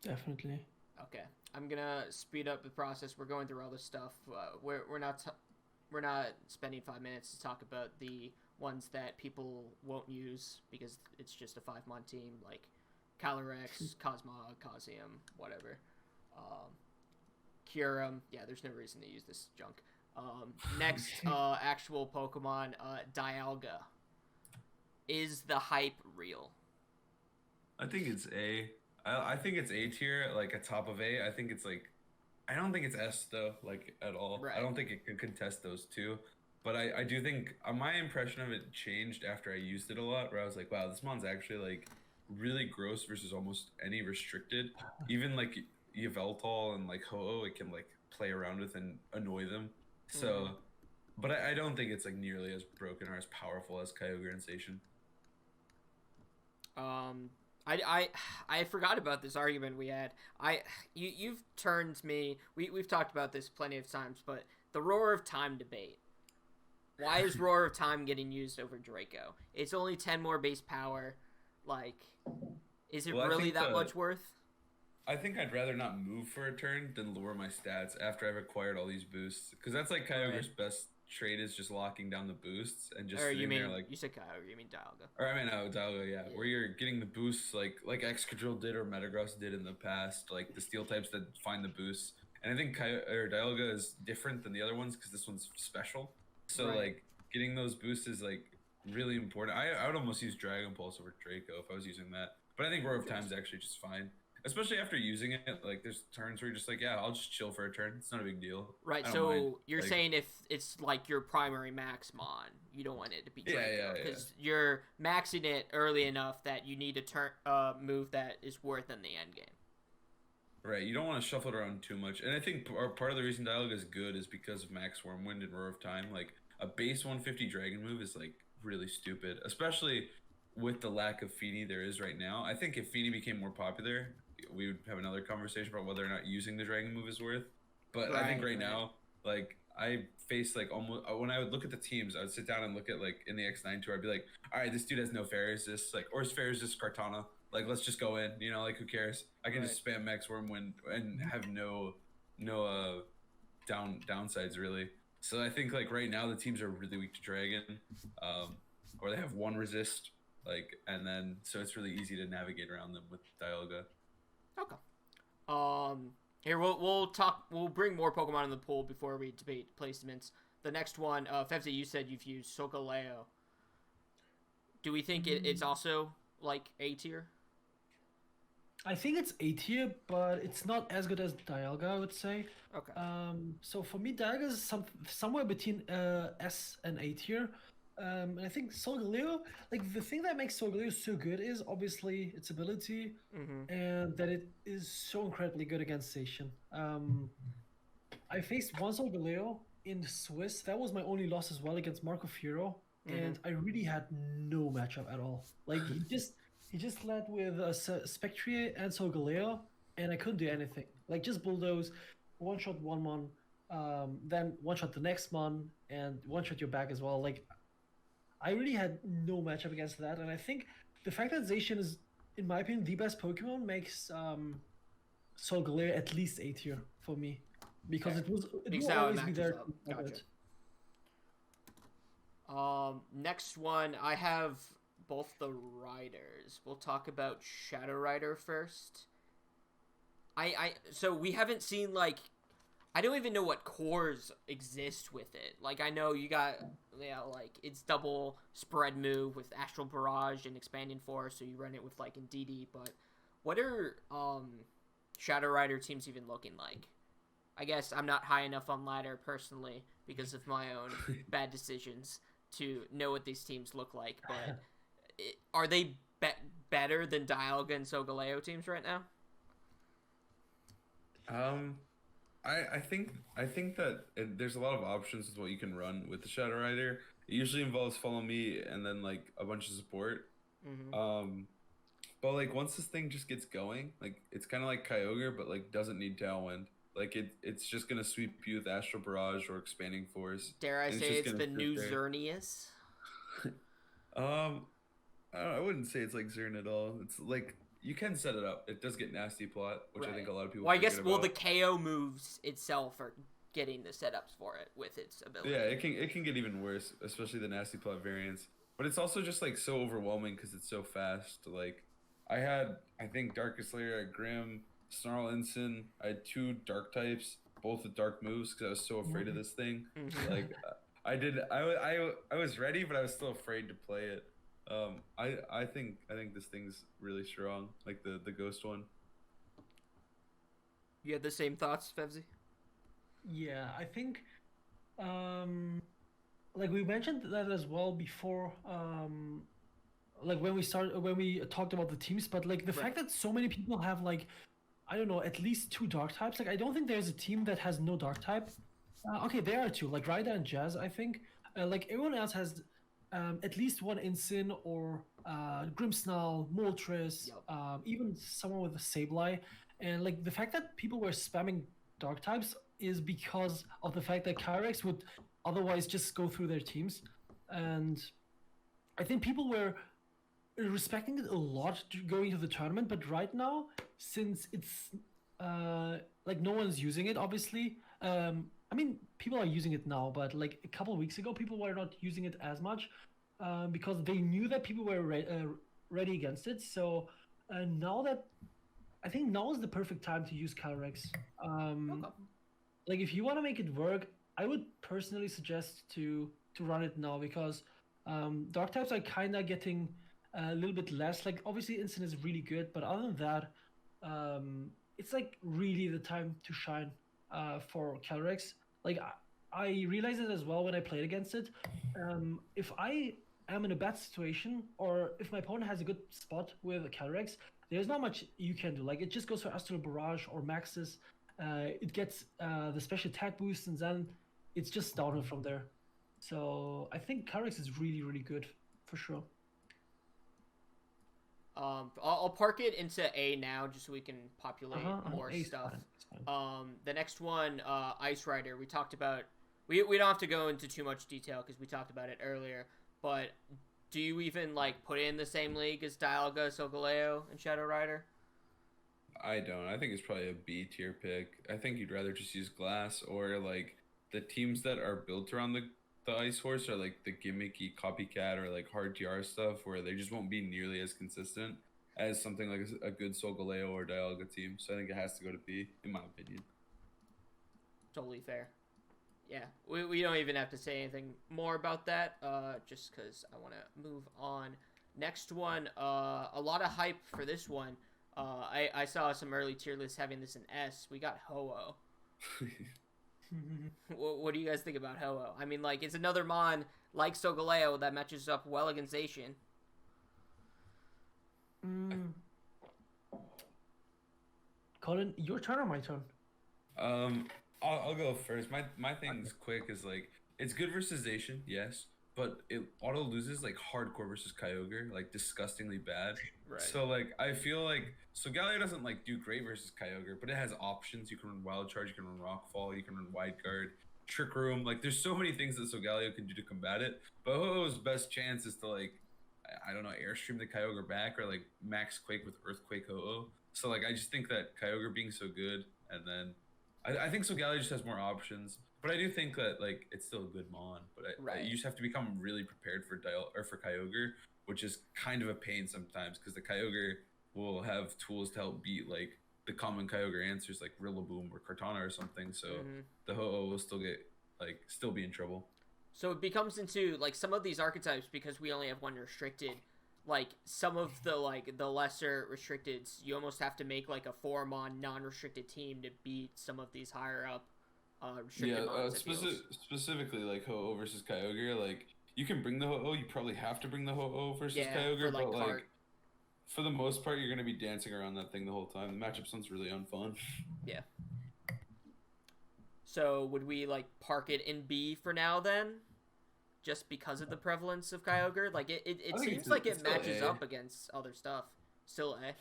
Definitely. Okay, I'm gonna speed up the process. We're going through all this stuff. We're not spending 5 minutes to talk about the ones that people won't use because it's just a 5-mon team like Calyrex, Cosmog, Cosium, whatever. Kyurem. Yeah, there's no reason to use this junk. Next, actual Pokemon, Dialga. Is the hype real? I think it's A. I think it's A tier, like a top of A. I think it's like, I don't think it's S though, like at all. Right. I don't think it can contest those two. But I do think my impression of it changed after I used it a lot, where I was like, wow, this mon's actually like really gross versus almost any restricted. Even like Yveltal and like Ho-Oh, it can like play around with and annoy them. So, but I don't think it's like nearly as broken or as powerful as Kyogre and Zacian. I forgot about this argument we had. You've turned me. We've talked about this plenty of times, but the Roar of Time debate. Why is Roar of Time getting used over Draco? It's only 10 more base power. Like, is it Well, I really think that much worth? I think I'd rather not move for a turn than lower my stats after I've acquired all these boosts. Because that's like Kyogre's best trait is just locking down the boosts and just Or sitting you mean there like. you said Kyogre? You mean Dialga? Or I mean, Dialga, yeah, where you're getting the boosts like Excadrill did or Metagross did in the past, like the steel types that find the boosts. And I think Dialga is different than the other ones because this one's special. So Right. like getting those boosts is like really important. I would almost use Dragon Pulse over Draco if I was using that. But I think Roar of Time is actually just fine. Especially after using it, like there's turns where you're just like, yeah, I'll just chill for a turn. It's not a big deal. Right. I don't So mind. you're Like- saying if it's like your primary max mon, you don't want it to be Yeah, Draco yeah, yeah. because you're maxing it early enough that you need a turn move that is worth in the end game. Right, you don't want to shuffle it around too much. And I think part of the reason Dialga is good is because of Max Wormwind and Roar of Time. Like, a base 150 Dragon move is, like, really stupid. Especially with the lack of Feeny there is right now. I think if Feeny became more popular, we would have another conversation about whether or not using the Dragon move is worth. But I think right now, like, I face, like, almost... When I would look at the teams, I would sit down and look at, like, in the X9 tour, I'd be like, all right, this dude has no fair resist, like, or his fair resist Kartana. Like, let's just go in, you know, like, who cares? I can just spam Max Wormwind and have no downsides, really. So I think, like, right now the teams are really weak to Dragon, or they have one resist, like, and then, so it's really easy to navigate around them with Dialga. Okay. Here we'll bring more Pokemon in the pool before we debate placements. The next one, Fevzi, you said you've used Solgaleo. Do we think it's also like A tier? I think it's A tier, but it's not as good as Dialga, I would say. Okay. So for me, Dialga is somewhere between S and A tier. And I think Solgaleo, like the thing that makes Solgaleo so good is obviously its ability and that it is so incredibly good against Zacian. I faced one Solgaleo in Swiss. That was my only loss as well against Marco Fiero, and I really had no matchup at all. Like he just led with Spectrier and Solgaleo, and I couldn't do anything. Like just bulldoze, one shot one mon, then one shot the next mon, and one shot your back as well. Like I really had no matchup against that, and I think the fact that Zacian is, in my opinion, the best Pokemon makes Solgaleo at least A tier for me, because it will always be there. Gotcha. Next one, I have both the riders. We'll talk about Shadow Rider first. So we haven't seen, like, I don't even know what cores exist with it. Like, I know you got, like, it's double spread move with Astral Barrage and Expanding Force, so you run it with, like, in DD, but what are, Shadow Rider teams even looking like? I guess I'm not high enough on ladder, personally, because of my own bad decisions to know what these teams look like, but are they better than Dialga and Solgaleo teams right now? I think that there's a lot of options with what you can run with the Shadow Rider. It usually involves follow me and then like a bunch of support. Mm-hmm. But like once this thing just gets going, like it's kind of like Kyogre, but like doesn't need Tailwind. Like it's just gonna sweep you with Astral Barrage or Expanding Force. Dare I and say just it's gonna the sit new there. Xerneas? I wouldn't say it's like Zern at all. It's like you can set it up. It does get nasty plot, which I think a lot of people. Well, I guess forget about. the KO moves itself are getting the setups for it with its ability. Yeah, it can get even worse, especially the nasty plot variants. But it's also just like so overwhelming because it's so fast. Like I think Darkest Lair, I had Grim, Snarl Ensign. I had 2 dark types, both with dark moves because I was so afraid of this thing. Mm-hmm. Like I was ready, but I was still afraid to play it. I think this thing's really strong, like the ghost one. You had the same thoughts, Fevzi? Yeah, I think, like we mentioned that as well before, like when we talked about the teams, but like the fact that so many people have like, I don't know, at least 2 dark types. Like I don't think there's a team that has no dark type. Okay, there are 2, like Ryder and Jazz, I think. Like everyone else has at least 1 Ensign or Grimmsnarl, Moltres, even someone with a Sableye. And like the fact that people were spamming dark types is because of the fact that Kyrex would otherwise just go through their teams. And I think people were respecting it a lot going to the tournament, but right now, since it's like no one's using it, obviously. I mean, people are using it now, but like a couple of weeks ago, people were not using it as much because they knew that people were ready against it. So now that I think now is the perfect time to use Kyrex. Like if you want to make it work, I would personally suggest to run it now because dark types are kind of getting a little bit less. Like obviously Instant is really good, but other than that, it's like really the time to shine for Calyrex. Like I realized it as well when I played against it. If I am in a bad situation or if my opponent has a good spot with Calyrex, there's not much you can do. Like it just goes for Astral Barrage or Maxis. It gets the special attack boost and then it's just downhill from there. So I think Calyrex is really, really good for sure. I'll park it into A now just so we can populate more stuff. The next one, Ice Rider, we talked about. We don't have to go into too much detail because we talked about it earlier. But do you even like put it in the same league as Dialga, Solgaleo, and Shadow Rider? I don't. I think it's probably a B tier pick. I think you'd rather just use Glass or like the teams that are built around the Ice Horse are like the gimmicky copycat or like hard TR stuff where they just won't be nearly as consistent as something like a good Solgaleo or Dialga team. So I think it has to go to B, in my opinion. Totally fair. Yeah, we don't even have to say anything more about that, just because I want to move on. Next one, a lot of hype for this one. I saw some early tier lists having this in S. We got Ho-Oh. What do you guys think about Ho-Oh? I mean, like, it's another Mon like Solgaleo that matches up well against Zacian. Collin, your turn or my turn? I'll go first. My thing's quick is like it's good versus Zacian, yes, but it auto loses like hardcore versus Kyogre, like disgustingly bad. Right. So like I feel like Solgaleo doesn't like do great versus Kyogre, but it has options. You can run Wild Charge, you can run Rockfall, you can run Wide Guard, Trick Room. Like there's so many things that Solgaleo can do to combat it. But Ho-Oh's best chance is to like I don't know, Airstream the Kyogre back or like Max Quake with Earthquake Ho-Oh. So like I just think that Kyogre being so good, and then I think Solgaleo just has more options. But I do think that like it's still a good Mon. But you just have to become really prepared for for Kyogre, which is kind of a pain sometimes because the Kyogre will have tools to help beat like the common Kyogre answers like Rillaboom or Kartana or something. So the Ho-Oh will still be in trouble. So it becomes into like some of these archetypes because we only have one restricted. Like some of the lesser restricteds, you almost have to make like a 4-mon non-restricted team to beat some of these higher up restricted mons. Specifically like Ho-Oh versus Kyogre, like you can bring the Ho-Oh, you probably have to bring the Ho-Oh versus Kyogre, but like for the most part you're gonna be dancing around that thing the whole time. The matchup sounds really unfun. Yeah. So would we like park it in B for now then? just because of the prevalence of Kyogre? Like it seems like it matches up against other stuff. Still A.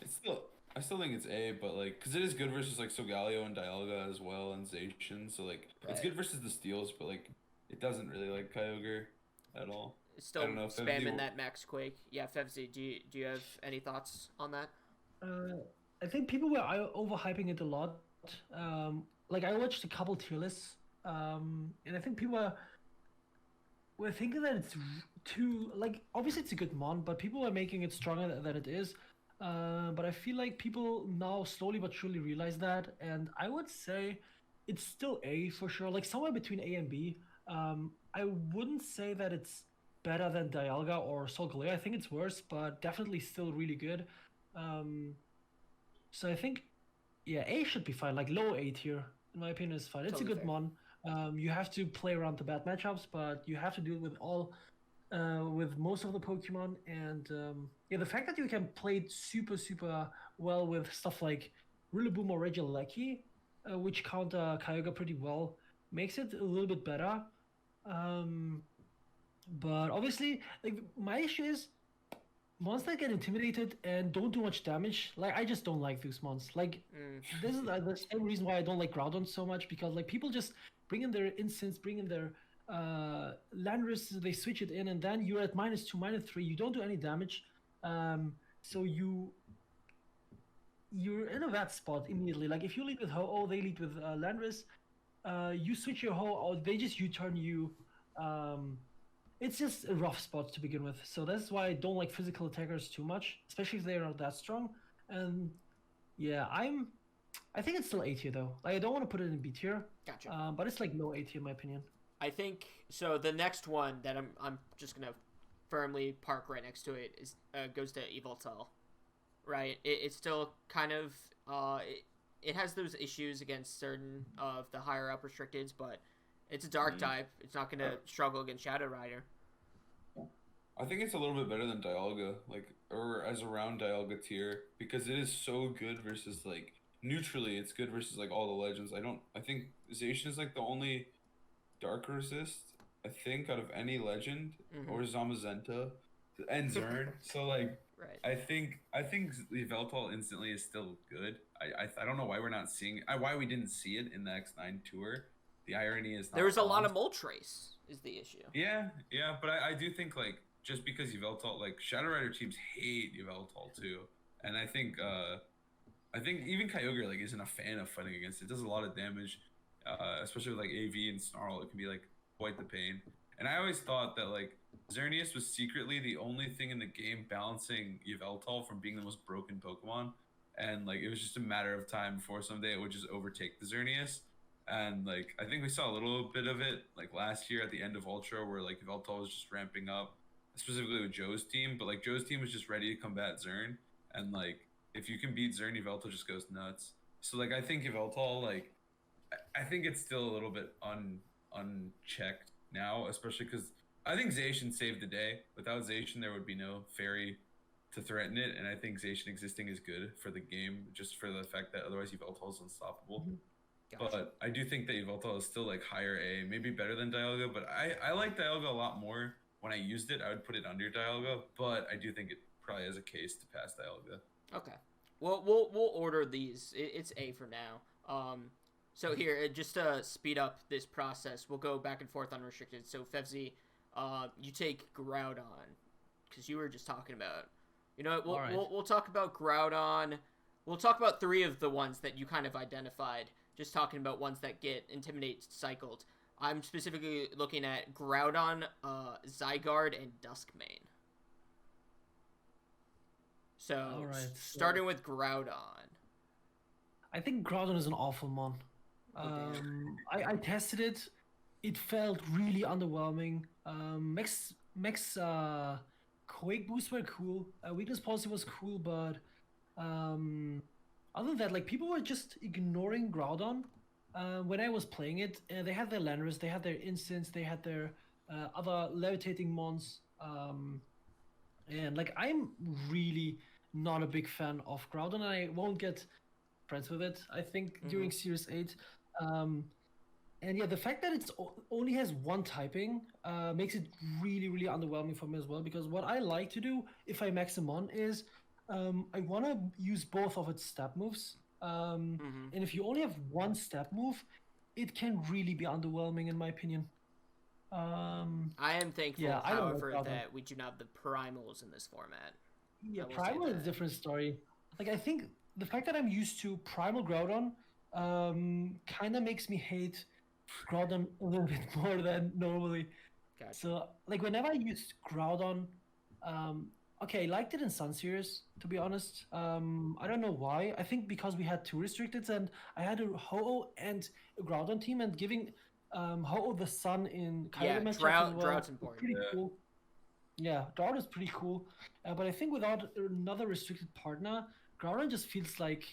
I still think it's A, but like, because it is good versus like Solgaleo and Dialga as well, and Zacian. So like, it's good versus the Steels, but like, it doesn't really like Kyogre at all. Still spamming that Max Quake. Yeah, Fevzi, do you have any thoughts on that? I think people were overhyping it a lot. Like I watched a couple tier lists, and I think people were thinking that it's too, like, obviously it's a good mon, but people were making it stronger than it is. But I feel like people now slowly but surely realize that, and I would say it's still A for sure, like somewhere between A and B. I wouldn't say that it's better than Dialga or Solgaleo. I think it's worse, but definitely still really good. So I think, yeah, A should be fine. Like low A tier, in my opinion, is fine. It's a good mon. You have to play around the bad matchups, but you have to do it with with most of the Pokemon. And yeah, the fact that you can play it super well with stuff like Rillaboom or Regieleki, which counter Kyogre pretty well, makes it a little bit better. But obviously, like my issue is mons that get intimidated and don't do much damage. Like I just don't like those mons. Like this is the same reason why I don't like Groudon so much, because like people just bring in their instants, bring in their Landorus, they switch it in, and then you're at -2, -3. You don't do any damage, so you're in a bad spot immediately. Like if you lead with Ho-Oh, they lead with Landorus. You switch your Ho-Oh, they just U-turn you. It's just a rough spot to begin with. So that's why I don't like physical attackers too much, especially if they're not that strong. And yeah, I think it's still A tier though. Like I don't want to put it in B tier. Gotcha. But it's like no A tier in my opinion. I think so. The next one that I'm just gonna firmly park right next to it is goes to Yveltal, right? It's still kind of it has those issues against certain of the higher up restricteds, but it's a dark type. It's not gonna struggle against Shadow Rider. I think it's a little bit better than Dialga, like, or as around Dialga tier, because it is so good versus like neutrally. It's good versus like all the legends. I think Zacian is like the only dark resist, I think, out of any legend, or Zamazenta and Zern. So like, right. I think Yveltal instantly is still good. I don't know why we're not seeing why we didn't see it in the X9 tour. The irony is there was a lot of Moltres is the issue. Yeah, but I do think like just because Yveltal, like Shadow Rider teams hate Yveltal too, and I think even Kyogre like isn't a fan of fighting against it. It does a lot of damage. Especially with like AV and Snarl, it can be like quite the pain. And I always thought that like Xerneas was secretly the only thing in the game balancing Yveltal from being the most broken Pokemon, and like it was just a matter of time before someday it would just overtake the Xerneas. And like I think we saw a little bit of it like last year at the end of Ultra, where like Yveltal was just ramping up, specifically with Joe's team. But like Joe's team was just ready to combat Zern, and like if you can beat Zern, Yveltal just goes nuts. So like I think Yveltal, like I think it's still a little bit unchecked now, especially because I think Zacian saved the day. Without Zacian, there would be no fairy to threaten it, and I think Zacian existing is good for the game, just for the fact that otherwise Yveltal is unstoppable. Gotcha. But I do think that Yveltal is still like higher A, maybe better than Dialga, but I like Dialga a lot more. When I used it, I would put it under Dialga, but I do think it probably has a case to pass Dialga. Okay. Well, we'll order these. It's A for now. So here, just to speed up this process, we'll go back and forth on restricted. So Fevzi, you take Groudon, because you were just talking about. You know what? We'll talk about Groudon. We'll talk about 3 of the ones that you kind of identified. Just talking about ones that get Intimidate cycled. I'm specifically looking at Groudon, Zygarde, and Duskmane. So, starting with Groudon. I think Groudon is an awful mon. I tested it. It felt really underwhelming. Max Quake boosts were cool. Weakness policy was cool, but other than that, like people were just ignoring Groudon when I was playing it. They had their Landorus, they had their instants, they had their other levitating mons, and like I'm really not a big fan of Groudon, and I won't get friends with it. I think during Series 8. And yeah, the fact that it's only has one typing makes it really, really underwhelming for me as well. Because what I like to do if I max him on is I want to use both of its step moves. And if you only have one step move, it can really be underwhelming in my opinion. I am thankful, Yeah, I don't know however, about that we do not have the primals in this format. Yeah, I will say Primal is a that. different story. Like I think the fact that I'm used to Primal Groudon kind of makes me hate Groudon a little bit more than normally. Gotcha. So like whenever I used Groudon, okay, I liked it in Sun Series to be honest. I don't know why. I think because we had two restricted and I had a Ho-Oh and a Groudon team and giving Ho-Oh the Sun in Yeah, Kyogre matchups as Drought's well was important. pretty Yeah. cool. Yeah, Dart is pretty cool, but I think without another restricted partner, Groudon just feels like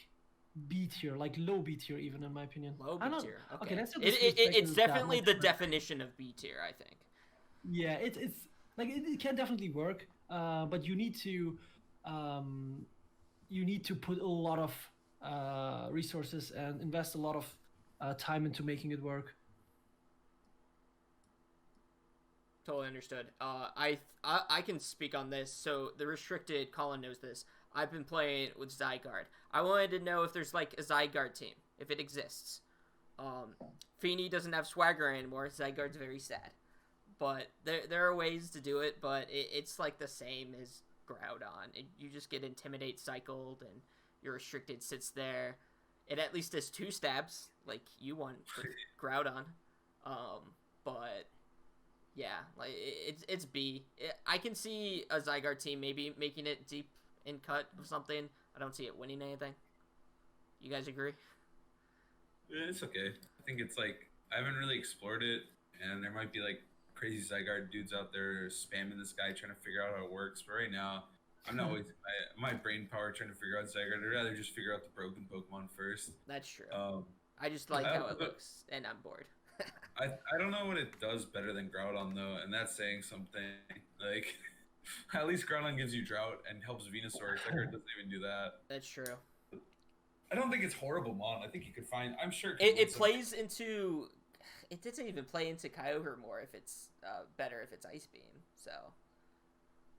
B tier, like low B tier, even in my opinion. Low I B don't- tier. Okay, Okay. let's not It's disrespect it that definitely much, the but- definition of B tier, I think. Yeah, it's like it can definitely work, but you need to put a lot of resources and invest a lot of time into making it work. Totally understood. I can speak on this. So the restricted, Collin knows this. I've been playing with Zygarde. I wanted to know if there's like a Zygarde team, if it exists. Feeny doesn't have Swagger anymore. Zygarde's very sad. But there are ways to do it, but it's like the same as Groudon. You just get Intimidate cycled, and your restricted sits there. It at least has 2 stabs, like you want for Groudon. But yeah, like it's B. I can see a Zygarde team maybe making it deep in cut of something. I don't see it winning anything. You guys agree? Yeah, it's okay. I think it's like I haven't really explored it, and there might be like crazy Zygarde dudes out there spamming this guy trying to figure out how it works. But right now, I'm not wasting my brain power trying to figure out Zygarde. I'd rather just figure out the broken Pokemon first. That's true. Um, I just like how it looks, and I'm bored. I don't know what it does better than Groudon though, and that's saying something. Like at least Groudon gives you Drought and helps Venusaur. Zygarde doesn't even do that. That's true. I don't think it's horrible, Mon. I think you could find. I'm sure It plays into. It doesn't even play into Kyogre more if it's better if it's Ice Beam. So.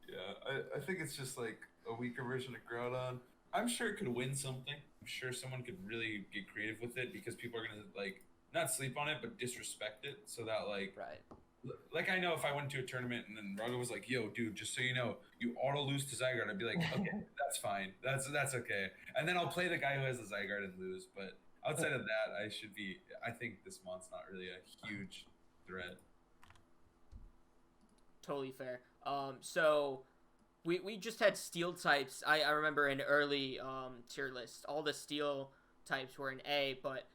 Yeah, I think it's just like a weaker version of Groudon. I'm sure it could win something. I'm sure someone could really get creative with it because people are gonna like not sleep on it but disrespect it so that like Right. I know if I went to a tournament and then Raga was like, "Yo, dude, just so you know, you auto lose to Zygarde," I'd be like, "Okay, that's fine. That's okay." And then I'll play the guy who has the Zygarde and lose. But outside of that, I think this mon's not really a huge threat. Totally fair. So we just had steel types. I remember in early tier list, all the steel types were in A, but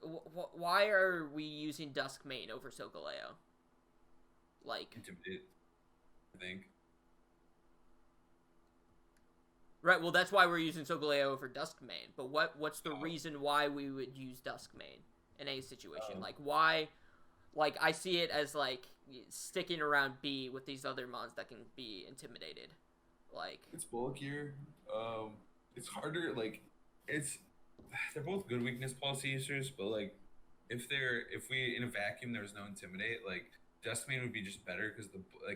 why are we using Duskmane over Solgaleo? Like Intimidate, I think. Right, well that's why we're using Solgaleo over Duskmane. But what's the reason why we would use Duskmane in a situation? Like why like I see it as like sticking around B with these other mons that can be intimidated. Like It's bulkier. It's harder. Like they're both good weakness policy users, but like if we in a vacuum there was no intimidate, like Duskmane would be just better because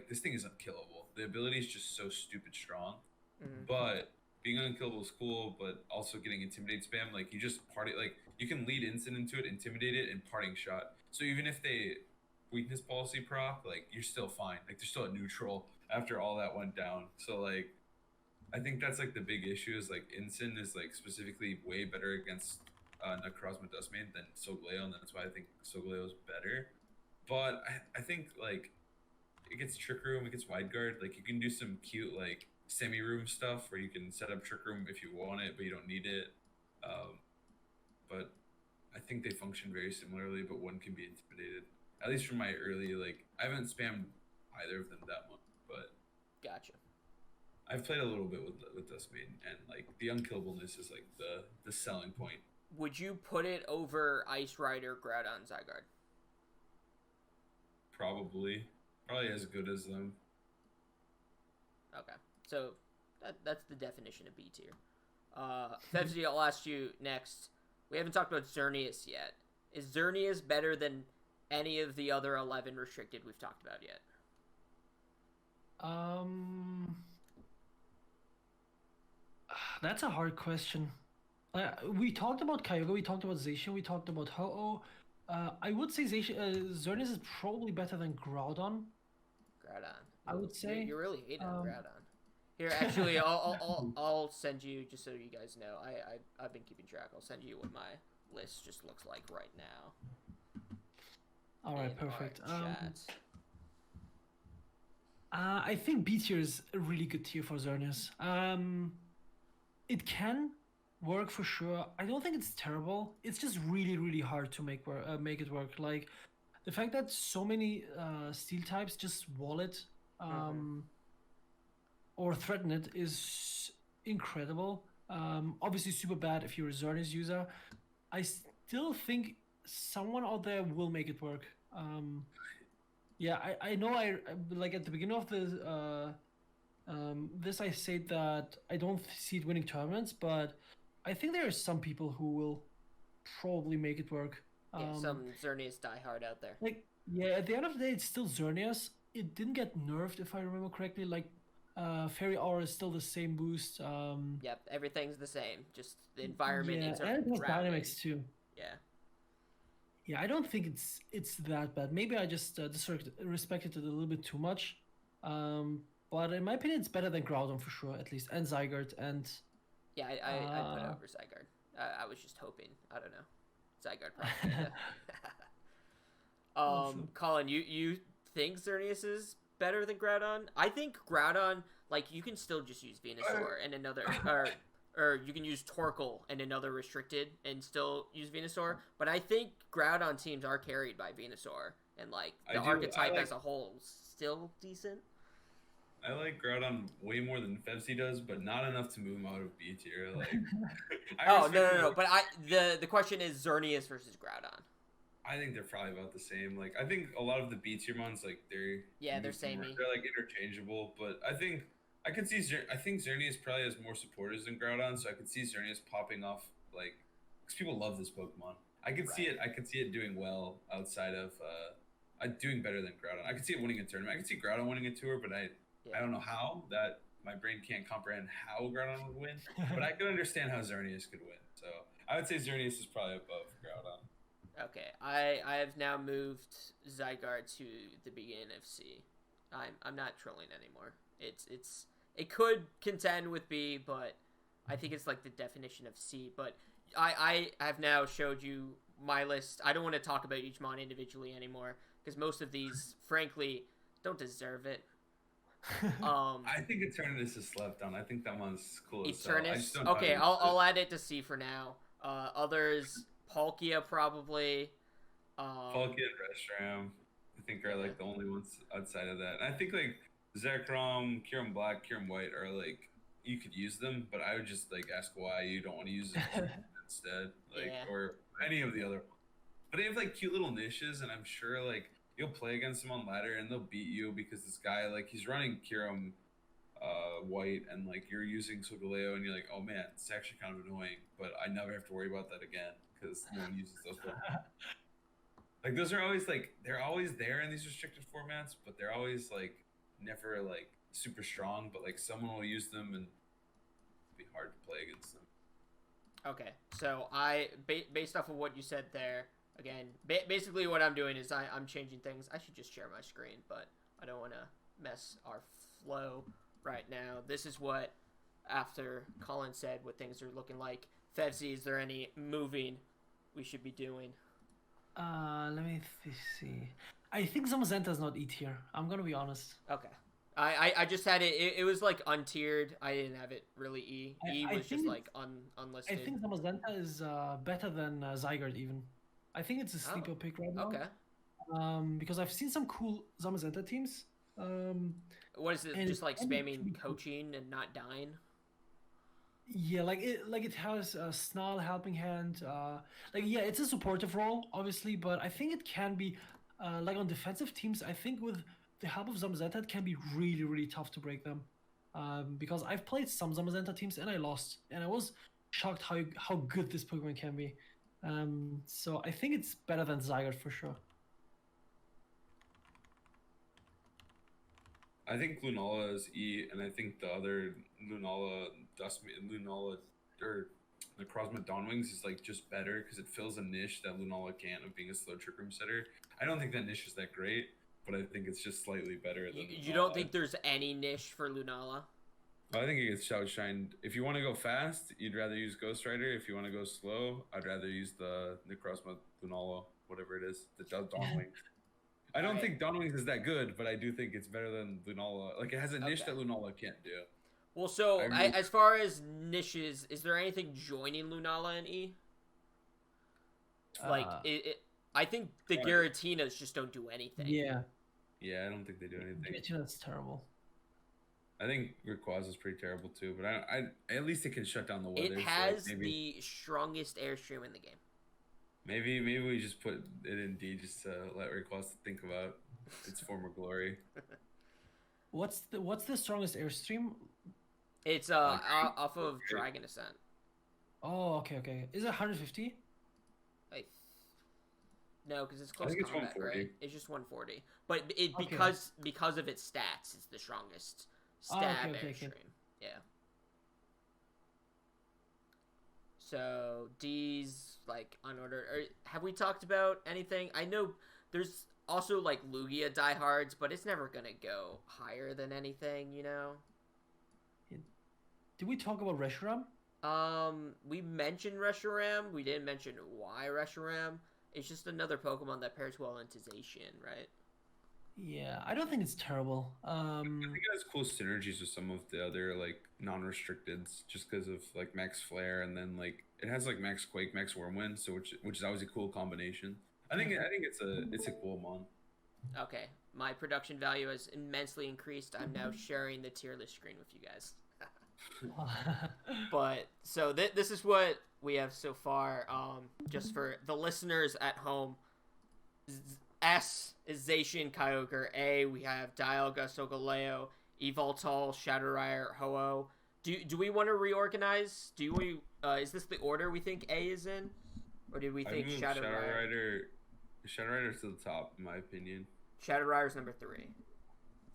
this thing is unkillable. The ability is just so stupid strong. But being unkillable is cool, but also getting intimidate spam, like you just party, like you can lead instant into it, intimidate it, and parting shot. So even if they weakness policy proc, like you're still fine. Like they're still at neutral after all that went down. So like I think that's like the big issue is like Instant is like specifically way better against Necrozma Duskmane than Solgaleo, and that's why I think Solgaleo is better. But I think like it gets Trick Room, it gets Wide Guard. Like you can do some cute like semi-room stuff where you can set up Trick Room if you want it, but you don't need it. But I think they function very similarly, but one can be intimidated. At least from my early, like, I haven't spammed either of them that much, but gotcha. I've played a little bit with Duskmane, and like the unkillableness is like the selling point. Would you put it over Ice Rider, Groudon, Zygarde? Probably as good as them. Okay, so that's the definition of B tier. Fevzi, I'll ask you next. We haven't talked about Xerneas yet. Is Xerneas better than any of the other 11 restricted we've talked about yet? That's a hard question. We talked about Kyogre, we talked about Zacian, we talked about Ho-Oh. I would say Xerneas is probably better than Groudon. Groudon. I would say. You're really hating on Groudon. Here, actually, I'll send you, just so you guys know, I've been keeping track. I'll send you what my list just looks like right now. All right, perfect. Chat. I think B tier is a really good tier for Xerneas. It can work for sure. I don't think it's terrible. It's just really, really hard to make it work. Like the fact that so many steel types just wall it or threaten it is incredible. Obviously super bad if you're a Xerneas user. I still think someone out there will make it work. Yeah, I know I like at the beginning of the this I said that I don't see it winning tournaments, but I think there are some people who will probably make it work. Yeah, some Xerneas diehard out there. Like, yeah, at the end of the day, it's still Xerneas. It didn't get nerfed, if I remember correctly. Like, Fairy Aura is still the same boost. Yep, everything's the same. Just the environment needs and it has routing. dynamics too. Yeah. Yeah, I don't think it's that bad. Maybe I just disrespected it a little bit too much. But in my opinion, it's better than Groudon for sure, at least, and Zygarde, and... Yeah, I put it over Zygarde. I was just hoping. I don't know. Zygarde probably. Awesome. Collin, you think Xerneas is better than Groudon? I think Groudon, like, you can still just use Venusaur and another, or you can use Torkoal and another restricted and still use Venusaur. But I think Groudon teams are carried by Venusaur, and like the archetype as a whole is still decent. I like Groudon way more than Fevzi does, but not enough to move him out of B tier. Like, no. But the question is Xerneas versus Groudon. I think they're probably about the same. Like, I think a lot of the B tier ones, like they're samey. They're like interchangeable, but I think Xerneas probably has more supporters than Groudon, so I could see Xerneas popping off, like, because people love this Pokemon. I could see it. I could see it doing well outside of doing better than Groudon. I could see it winning a tournament. I could see Groudon winning a tour, but I don't know how. That my brain can't comprehend how Groudon would win, but I can understand how Xerneas could win. So I would say Xerneas is probably above Groudon. Okay, I have now moved Zygarde to the beginning of C. I'm not trolling anymore. It could contend with B, but I think it's like the definition of C. But I have now showed you my list. I don't want to talk about each mon individually anymore because most of these, frankly, don't deserve it. I think Xerneas is slept on. I think that one's cool. Xerneas. Okay, I'll add it to C for now. Others, Palkia probably. Palkia and Reshiram, I think are like the only ones outside of that. And I think like Zekrom, Kyurem Black, Kyurem White are like you could use them, but I would just like ask why you don't want to use them instead, like or any of the other. But they have like cute little niches, and I'm sure like you'll play against them on ladder and they'll beat you because this guy like he's running Kyurem White and like you're using Solgaleo and you're like, oh man, it's actually kind of annoying, but I never have to worry about that again because no one uses those Pokemon. Like those are always like they're always there in these restricted formats, but they're always like never like super strong, but like someone will use them and it'll be hard to play against them. Okay, so based off of what you said there, again, basically what I'm doing is I'm changing things. I should just share my screen, but I don't want to mess our flow right now. This is what, after Collin said what things are looking like. Fevzi, is there any moving we should be doing? Let me see. I think Zamazenta is not E tier. I'm gonna be honest. Okay. I just had it. It was like untiered. I didn't have it really E. E was just like unlisted. I think Zamazenta is better than Zygarde even. I think it's a sleeper pick right now. Okay. Because I've seen some cool Zamazenta teams. What is it? Just like spamming coaching and not dying? Yeah, like it has a Snarl, Helping Hand. It's a supportive role, obviously, but I think it can be, like on defensive teams, I think with the help of Zamazenta, it can be really, really tough to break them. Because I've played some Zamazenta teams and I lost, and I was shocked how good this Pokemon can be. So I think it's better than Zygarde for sure. I think Lunala is E, and I think the other Lunala Lunala or the Necrozma Dawnwings is like just better because it fills a niche that Lunala can't of being a slow trick room setter. I don't think that niche is that great, but I think it's just slightly better than You don't think there's any niche for Lunala? I think it gets outshined. If you want to go fast, you'd rather use Ghost Rider. If you want to go slow, I'd rather use the Necrozma Lunala, whatever it is, the Dawnwing. I don't think Dawnwings is that good, but I do think it's better than Lunala. Like, it has a niche that Lunala can't do. Well, so, as far as niches, is there anything joining Lunala and E? Like, I think the Giratinas just don't do anything. Yeah. Yeah, I don't think they do anything. Giratina's terrible. I think Rayquaza is pretty terrible too, but I at least it can shut down the weather. It has the strongest airstream in the game. Maybe we just put it in D just to let Rayquaza think about its former glory. What's the strongest airstream? It's off of Dragon Ascent. Oh, okay. Is it 150? No, because it's close combat, right? It's just 140. But because of its stats, it's the strongest stab airstream. Yeah. So D's like unordered. Have we talked about anything? I know there's also like Lugia diehards, but it's never gonna go higher than anything, you know. Did we talk about Reshiram? We mentioned Reshiram. We didn't mention why Reshiram. It's just another Pokemon that pairs well into Zacian, right? Yeah, I don't think it's terrible. I think it has cool synergies with some of the other like non-restricteds, just because of like Max Flare, and then like it has like Max Quake, Max Wormwind, so which is always a cool combination. I think it's a cool mon. Okay, my production value has immensely increased. I'm now sharing the tier list screen with you guys. But so this is what we have so far. Just for the listeners at home, S is Zacian Kyogre. A, we have Dialga, Solgaleo, Yveltal, Shadowrire, Ho-Oh. Do we want to reorganize? Is this the order we think A is in? Or did we think Shadowrire? Shadowrider's to the top, in my opinion. Shadowrire's number 3.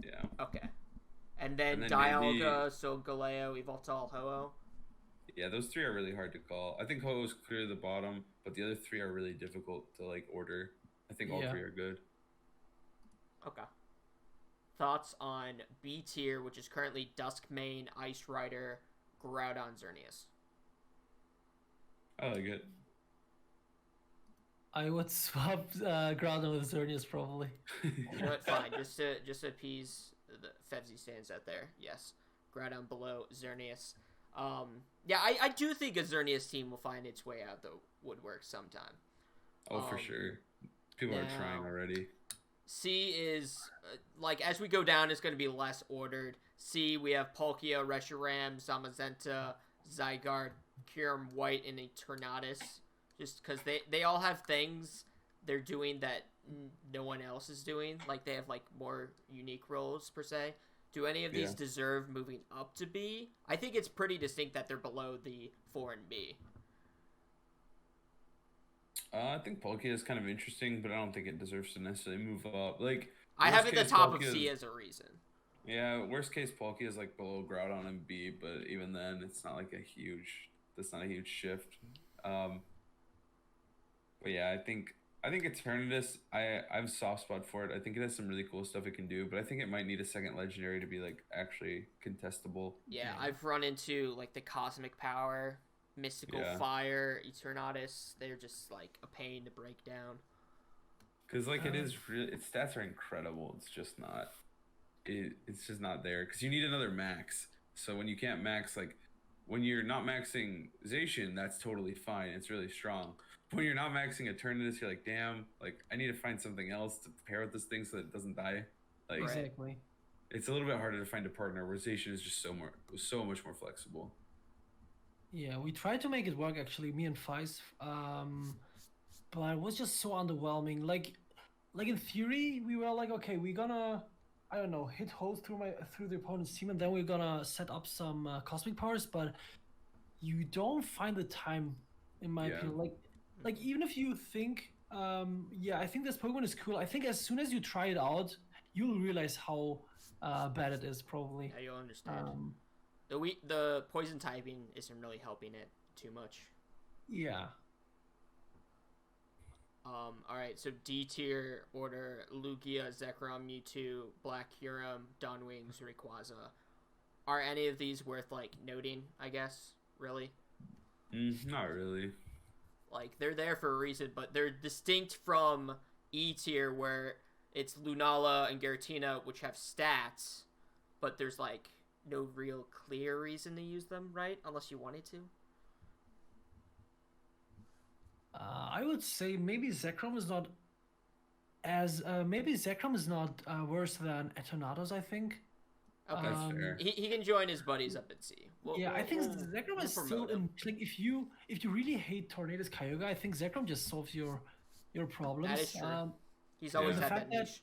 Yeah. Okay. And then Dialga, Solgaleo, Yveltal, Ho-Oh. Yeah, those 3 are really hard to call. I think Ho-Oh's clear the bottom, but the other 3 are really difficult to like order. I think all 3 are good. Okay. Thoughts on B tier, which is currently Duskmane, Ice Rider, Groudon, Xerneas. I like it. I would swap Groudon with Xerneas probably. You know what? Fine. Just to appease the Fevzi stands out there. Yes, Groudon below Xerneas. Yeah, I do think a Xerneas team will find its way out the woodwork sometime. Oh, for sure. People are trying already. C is, like, as we go down, it's going to be less ordered. C, we have Palkia, Reshiram, Zamazenta, Zygarde, Kyurem White, and Eternatus. Just because they all have things they're doing that no one else is doing. Like, they have, like, more unique roles, per se. Do any of these deserve moving up to B? I think it's pretty distinct that they're below the 4 and B. I think Palkia is kind of interesting, but I don't think it deserves to necessarily move up. Like, I have it at the top of C as a reason. Yeah, worst case Palkia is like below Groudon and B, but even then, it's not like that's not a huge shift. But yeah, I think Eternatus, I have a soft spot for it. I think it has some really cool stuff it can do, but I think it might need a second legendary to be like actually contestable. Yeah, I've run into like the Cosmic Power, Mystical Fire, Eternatus. They're just like a pain to break down. Because like its stats are incredible. It's just not. It's just not there because you need another max. So when you can't max, like when you're not maxing Zacian, that's totally fine. It's really strong. When you're not maxing Eternatus, you're like, damn, like I need to find something else to pair with this thing so that it doesn't die. Like exactly. It's a little bit harder to find a partner where Zacian is just so much more flexible. Yeah, we tried to make it work actually, me and Feiss, but it was just so underwhelming. Like in theory, we were like, okay, we're gonna, I don't know, hit holes through the opponent's team, and then we're gonna set up some cosmic powers. But you don't find the time, in my opinion. Like even if you think, I think this Pokemon is cool. I think as soon as you try it out, you'll realize how bad it is probably. Yeah, you'll understand. Um, The poison typing isn't really helping it too much. yeah. All right, so D tier order: Lugia, Zekrom, Mewtwo, Black Huron, Dawnwings, Rayquaza. Are any of these worth like noting? I guess really. Not really. Like they're there for a reason, but they're distinct from E tier where it's Lunala and Giratina, which have stats, but there's like no real clear reason to use them, right? Unless you wanted to. I would say maybe Zekrom is not worse than Eternatus, I think. Okay, That's fair. he can join his buddies up at C. I think Zekrom is still promote him. like if you really hate Tornadus Kyogre, I think Zekrom just solves your problems. That is true. He's always the had fact that that- niche.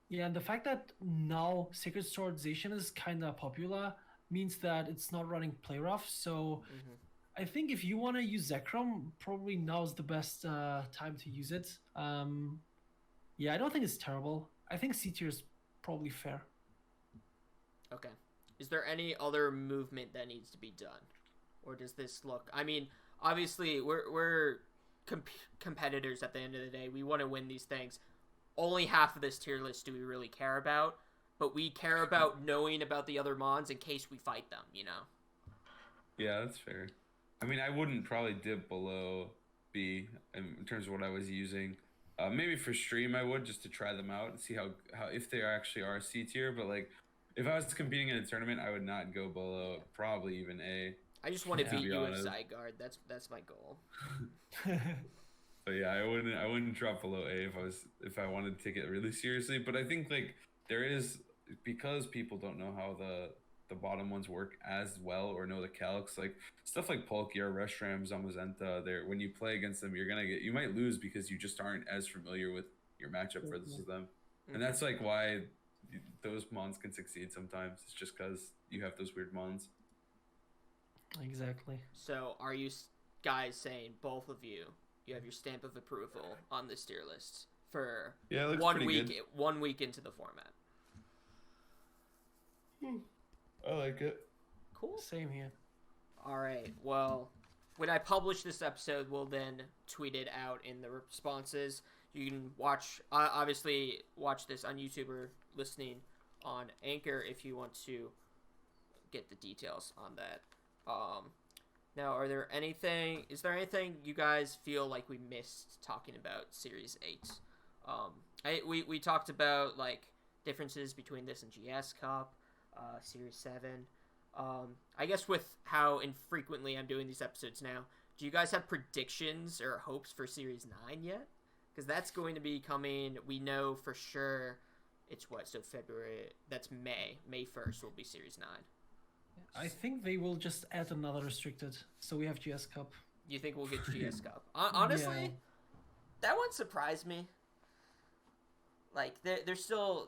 Yeah, and the fact that now Sacred Swordization is kind of popular means that it's not running play rough. So Mhm. I think if you want to use Zekrom, probably now is the best time to use it. Yeah, I don't think it's terrible. I think C tier is probably fair. Okay. Is there any other movement that needs to be done, or does this look? I mean, obviously we're competitors at the end of the day. We want to win these things. Only half of this tier list do we really care about, but we care about knowing about the other mons in case we fight them. You know. Yeah, that's fair. I mean, I wouldn't probably dip below B in terms of what I was using. Maybe for stream I would, just to try them out and see how if they actually are C tier. But like, if I was competing in a tournament, I would not go below probably even A. I just want to Yeah. beat To be you in honest. Zygarde. That's my goal. But yeah, I wouldn't drop below A if I wanted to take it really seriously. But I think like there is, because people don't know how the bottom ones work as well or know the calcs, like stuff like Palkia, Reshiram, Zamazenta, there when you play against them you might lose because you just aren't as familiar with your matchup versus them. And that's like why those mons can succeed sometimes. It's just because you have those weird mons. Exactly. So, are you guys saying, both of you have your stamp of approval on this tier list for Yeah, it looks 1 pretty week, good. 1 week into the format? I like it. Cool. Same here. All right. Well, when I publish this episode, we'll then tweet it out in the responses. You can obviously watch this on YouTube or listening on Anchor if you want to get the details on that. Now, is there anything you guys feel like we missed talking about Series 8? We talked about like differences between this and GS Cup, Series 7. I guess with how infrequently I'm doing these episodes now, do you guys have predictions or hopes for Series 9 yet? Because that's going to be coming. We know for sure it's what? So February, that's May. May 1st will be Series 9. I think they will just add another restricted, so we have GS Cup. You think we'll get GS Cup? Honestly, Yeah. that one surprised me. Like they're still.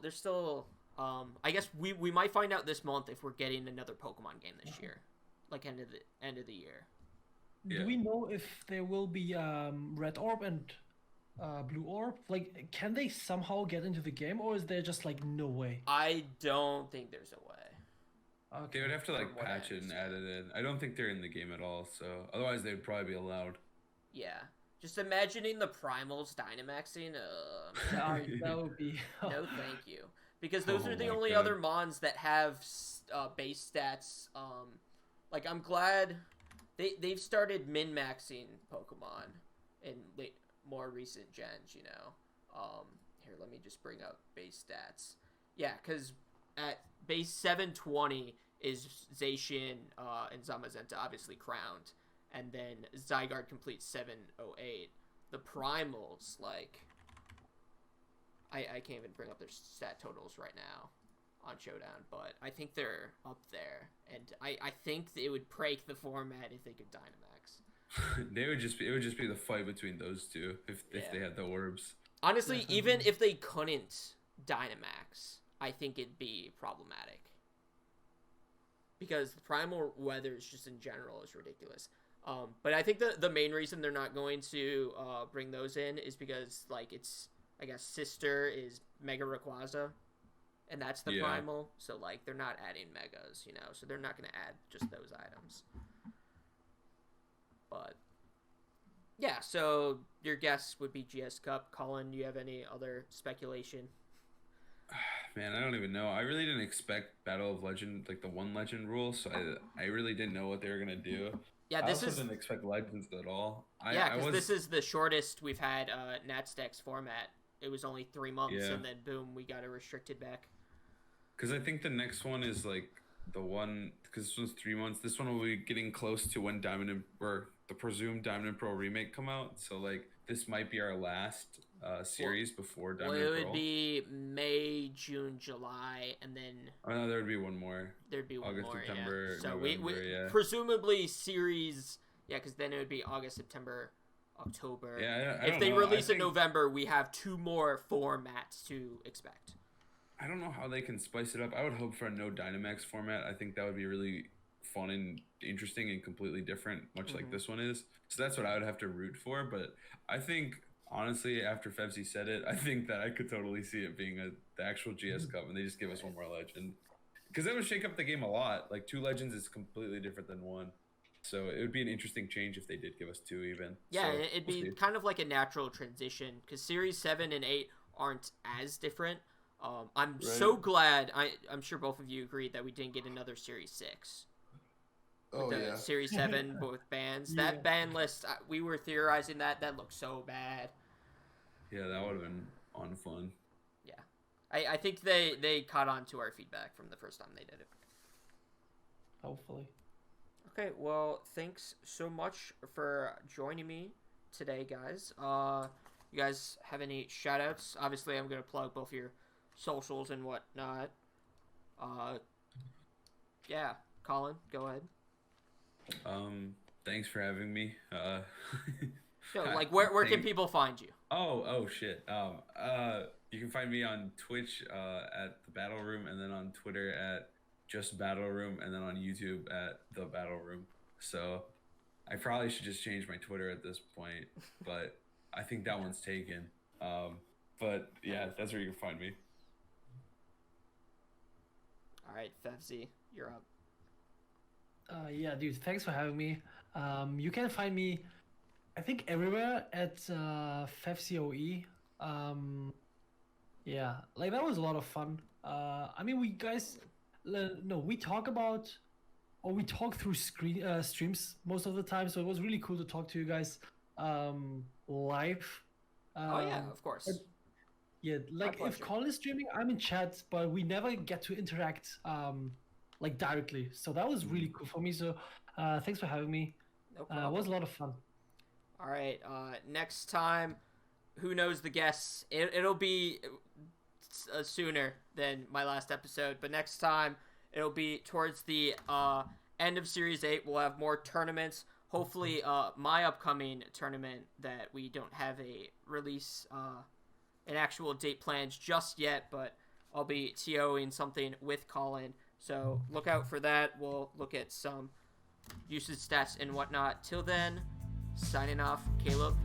I guess we might find out this month if we're getting another Pokemon game this year, like end of the year. Yeah. Do we know if there will be Red Orb and Blue Orb? Like, can they somehow get into the game, or is there just like no way? I don't think there's a way. Okay. They would have to like From what I patch it and add it in. I don't think they're in the game at all, so otherwise they'd probably be allowed. Yeah, just imagining the Primals Dynamaxing. That would be. No, thank you. Because those Oh are the my only God. other mons that have base stats. Like I'm glad they've started min-maxing Pokemon in more recent gens. You know, here let me just bring up base stats. Yeah, because at base 720 is Zacian and Zamazenta obviously crowned, and then Zygarde completes 708. The Primals, like, I can't even bring up their stat totals right now on Showdown, but I think they're up there, and I think it would break the format if they could Dynamax. It would just be the fight between those two if they had the orbs. Honestly, Definitely. even if they couldn't Dynamax, I think it'd be problematic. Because the primal weathers just in general is ridiculous. But I think the main reason they're not going to bring those in is because, like, it's, I guess, sister is Mega Rayquaza. and that's the primal. So like they're not adding megas, so they're not going to add just those items. But yeah, so your guess would be GS Cup. Collin, do you have any other speculation? Man, I don't even know. I really didn't expect Battle of Legend, like the one legend rule, so I really didn't know what they were gonna do. Yeah, I also didn't expect legends at all. Because this is the shortest we've had NatStax format. It was only 3 months, and then boom, we got it restricted back. Because I think the next one is like the one, because this one's 3 months. This one will be getting close to when the presumed Diamond and Pearl remake come out. So like this might be our last series before Diamond and Pearl. It would be May, June, July, and then... Oh, no, there would be one more. There'd be one August, more, September, So November, presumably series... Yeah, because then it would be August, September, October. Yeah, if they release in November, we have 2 more formats to expect. I don't know how they can spice it up. I would hope for a no Dynamax format. I think that would be really fun and interesting and completely different, much like this one is. So that's what I would have to root for. But I think... Honestly, after Fevzi said it, I think that I could totally see it being the actual GS Cup, and they just give us one more legend. Because that would shake up the game a lot. Like, 2 legends is completely different than 1. So it would be an interesting change if they did give us 2 even. Yeah, so, it'd be kind of like a natural transition, because Series 7 and 8 aren't as different. I'm so glad, I'm sure both of you agreed that we didn't get another Series 6. Series 7 with bans. That ban list, we were theorizing that looked so bad. Yeah, that would have been unfun. Yeah. I think they caught on to our feedback from the first time they did it. Hopefully. Okay, well, thanks so much for joining me today, guys. You guys have any shout-outs? Obviously, I'm going to plug both your socials and whatnot. Yeah, Collin, go ahead. Thanks for having me. Where can people find you? Oh shit. You can find me on Twitch at the BattleRoom, and then on Twitter at just BattleRoom, and then on YouTube at the BattleRoom. So I probably should just change my Twitter at this point, but I think that one's taken. But yeah, that's where you can find me. All right, Fevzi, you're up. Yeah, dude, thanks for having me. You can find me, I think, everywhere at Fevzi OE. Yeah, like that was a lot of fun. I mean, we talk through streams most of the time, so it was really cool to talk to you guys live. Oh yeah, of course. Yeah, like if Collin is streaming, I'm in chat, but we never get to interact like directly. So that was really cool for me. So thanks for having me. No problem. It was a lot of fun. All right. Next time, who knows the guests? It'll be sooner than my last episode, but next time it'll be towards the end of Series 8. We'll have more tournaments. Hopefully, my upcoming tournament that we don't have a release, an actual date planned just yet, but I'll be TOing something with Collin. So look out for that. We'll look at some usage stats and whatnot. Till then, signing off, Caleb.